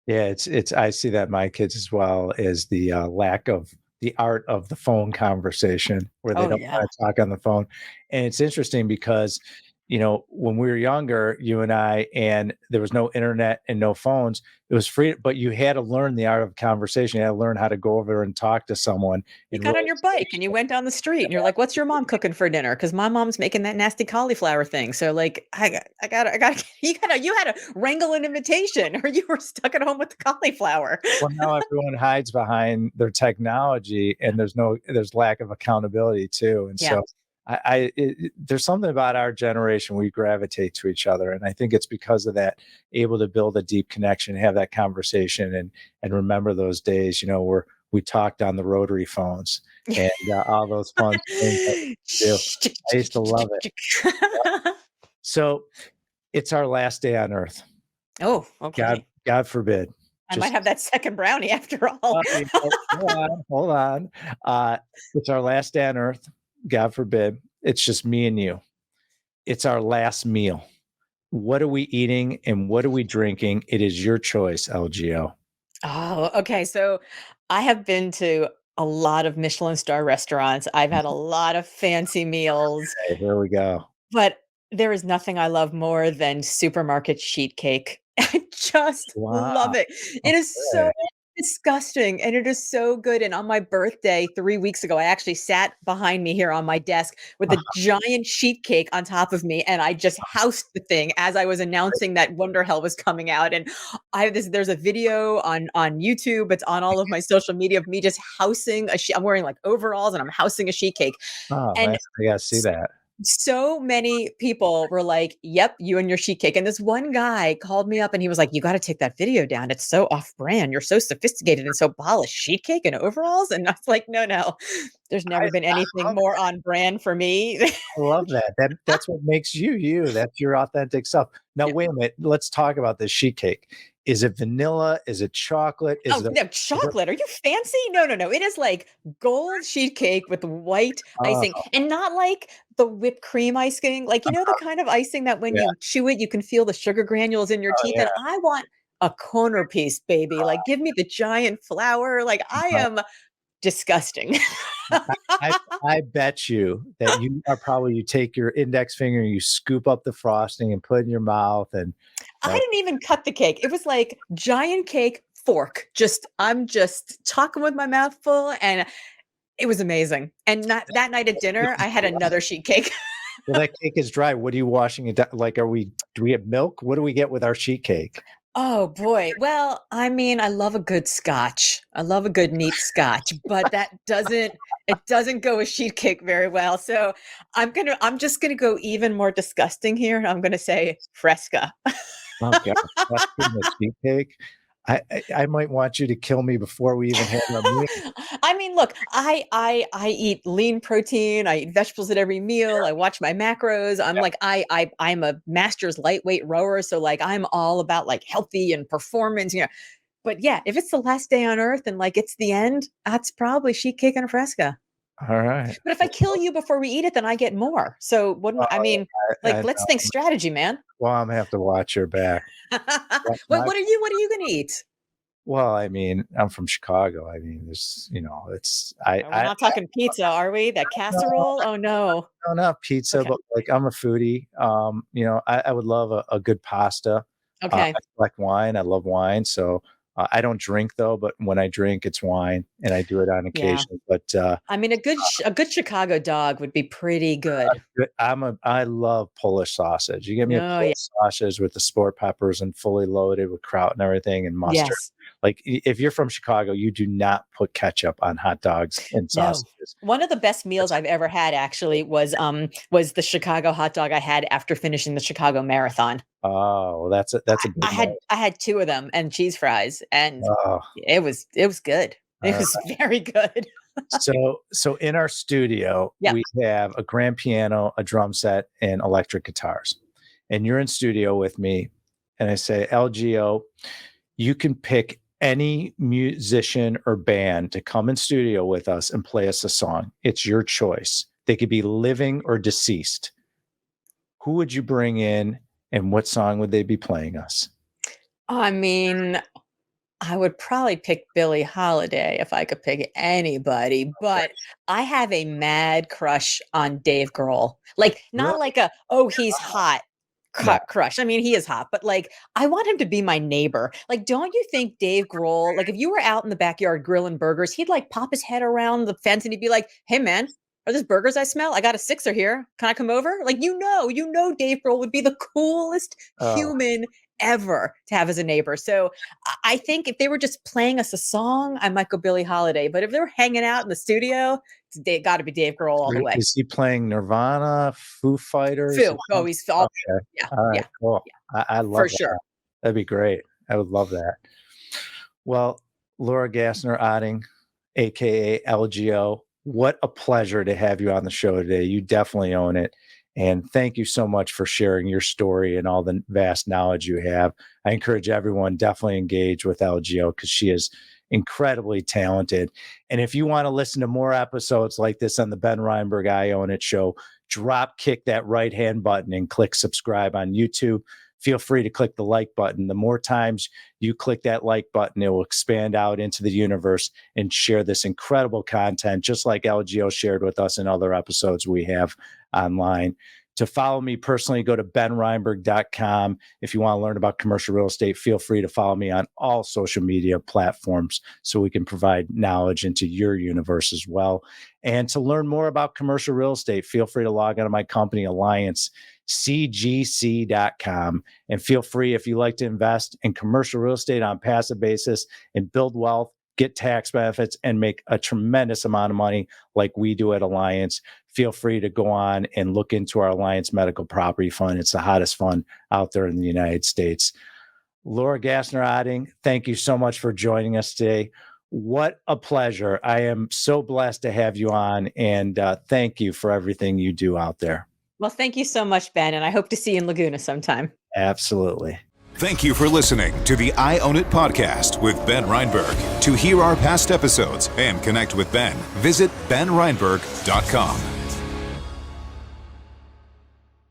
Yeah, I see that my kids as well, is the lack of the art of the phone conversation, where they don't want to talk on the phone. And it's interesting because, when we were younger, you and I, and there was no internet and no phones, it was free, but you had to learn the art of conversation. You had to learn how to go over and talk to someone. You got on your bike and you went down the street and you're like, what's your mom cooking for dinner? Because my mom's making that nasty cauliflower thing. So I got you had to wrangle an invitation, or you were stuck at home with the cauliflower. Well, now everyone hides behind their technology, and there's lack of accountability too. And so there's something about our generation, we gravitate to each other. And I think it's because of that, able to build a deep connection, have that conversation, and remember those days, where we talked on the rotary phones and all those fun things. I used to love it. So it's our last day on earth. Oh, okay. God forbid. I might have that second brownie after all. Hold on. It's our last day on earth. God forbid. It's just me and you. It's our last meal. What are we eating and what are we drinking? It is your choice, LGO. Oh, okay. So I have been to a lot of Michelin star restaurants. I've had a lot of fancy meals. Okay, here we go. But there is nothing I love more than supermarket sheet cake. I just Wow. love it. It is so Okay. disgusting, and it is so good, and on my birthday 3 weeks ago, I actually sat behind me here on my desk with a giant sheet cake on top of me, and I just housed the thing as I was announcing that Wonderhell was coming out, and there's a video on YouTube, it's on all of my social media of me just housing I'm wearing, like, overalls, and I'm housing a sheet cake, Oh, and man, I gotta see that. so many people were like, "Yep, you and your sheet cake." And this one guy called me up and he was like, "You gotta take that video down. It's so off brand. You're so sophisticated and so polished. Sheet cake and overalls?" And I was like, "No, no. There's I never been anything love more on brand for me." I love that. That's what makes you you. That's your authentic self. Now, Yeah. wait a minute. Let's talk about this sheet cake. Is it vanilla? Is it chocolate? Oh, no, chocolate. Are you fancy? No, no, no. It is like gold sheet cake with white icing Oh, and not like the whipped cream icing. Like, the kind of icing that when yeah. you chew it, you can feel the sugar granules in your Oh, teeth. yeah. And I want a corner piece, baby. Like, give me the giant flour. Like, I Uh, am disgusting. I I bet you that you take your index finger and you scoop up the frosting and put it in your mouth and I like, didn't even cut the cake. It was like giant cake fork. I'm just talking with my mouth full and it was amazing. And that night at dinner, I had another sheet cake. well, that cake is dry. What are you washing it down? Like, do we get milk? What do we get with our sheet cake? Oh boy. Well, I mean, I love a good scotch. I love a good neat scotch, but it doesn't go with sheet cake very well. So I'm just gonna go even more disgusting here. I'm gonna say Fresca. Oh god, that's in the sheet cake. I might want you to kill me before we even have our meal. I mean, look, I eat lean protein, I eat vegetables at every meal, I watch my macros. I'm like I'm a master's lightweight rower, so like I'm all about like healthy and performance. But yeah, if it's the last day on earth and like it's the end, that's probably sheet cake and a fresca. All right. But if I kill you before we eat it, then I get more. So wouldn't I Oh, mean, I like let's think strategy, man. well, I'm gonna have to watch your back. What What my what are you gonna eat? well, I mean, I'm from Chicago. I mean, there's it's We're not talking pizza, are we? That no, casserole? Oh no. no, not pizza, Okay. but, like, I'm a foodie. I would love a good pasta. Okay. I like wine. I love wine, so, I don't drink, though, but when I drink, it's wine, and I do it on Yeah. occasion, but, I mean, a good Chicago dog would be pretty good. I love Polish sausage. You give me a Oh, yeah. Polish sausage with the sport peppers and fully loaded with kraut and everything and mustard. Yes. Like, if you're from Chicago, you do not put ketchup on hot dogs and No. sausages. One of the best meals That's I've ever had actually was the Chicago hot dog I had after finishing the Chicago Marathon. oh, that's a big night. I had 2 of them and cheese fries, and Oh, it was good. It alright. was very good. So in our studio, Yeah. we have a grand piano, a drum set, and electric guitars. And you're in studio with me, and I say, LGO, you can pick any musician or band to come in studio with us and play us a song. It's your choice. They could be living or deceased. Who would you bring in, and what song would they be playing us? I mean, I would probably pick Billie Holiday if I could pick anybody, Okay. but I have a mad crush on Dave Grohl. Like, not Really? like a, "Oh, he's hot," No. crush. I mean, he is hot, but, like, I want him to be my neighbor. Like, don't you think Dave Grohl like, if you were out in the backyard grilling burgers, he'd, like, pop his head around the fence and he'd be like, "Hey, man, are those burgers I smell? I got a sixer here. Can I come over?" Like, Dave Grohl would be the coolest Oh, human ever to have as a neighbor. So I think if they were just playing us a song, I might go Billie Holiday. But if they're hanging out in the studio, it's got to be Dave Grohl all the way. is he playing Nirvana, Foo Fighters? Foo. Oh, he's all. Okay. Yeah, All right, yeah, cool. yeah, I love for that. sure. That'd be great. I would love that. Well, Laura Gassner Otting, aka LGO, what a pleasure to have you on the show today. You definitely own it. And thank you so much for sharing your story and all the vast knowledge you have. I encourage everyone definitely engage with LGO because she is incredibly talented. And if you want to listen to more episodes like this on the Ben Reinberg I Own It show, drop kick that right hand button and click subscribe on YouTube. Feel free to click the like button. The more times you click that like button, it will expand out into the universe and share this incredible content, just like LGO shared with us in other episodes we have online. To follow me personally, go to benreinberg.com. If you want to learn about commercial real estate, feel free to follow me on all social media platforms so we can provide knowledge into your universe as well. And to learn more about commercial real estate, feel free to log on to my company, Alliance, cgc.com. And feel free, if you like to invest in commercial real estate on a passive basis and build wealth, get tax benefits, and make a tremendous amount of money like we do at Alliance, feel free to go on and look into our Alliance Medical Property Fund. It's the hottest fund out there in the United States. Laura Gassner Otting, thank you so much for joining us today. What a pleasure. I am so blessed to have you on, and thank you for everything you do out there. Well, thank you so much, Ben, and I hope to see you in Laguna sometime. Absolutely. Thank you for listening to the I Own It podcast with Ben Reinberg. To hear our past episodes and connect with Ben, visit benreinberg.com.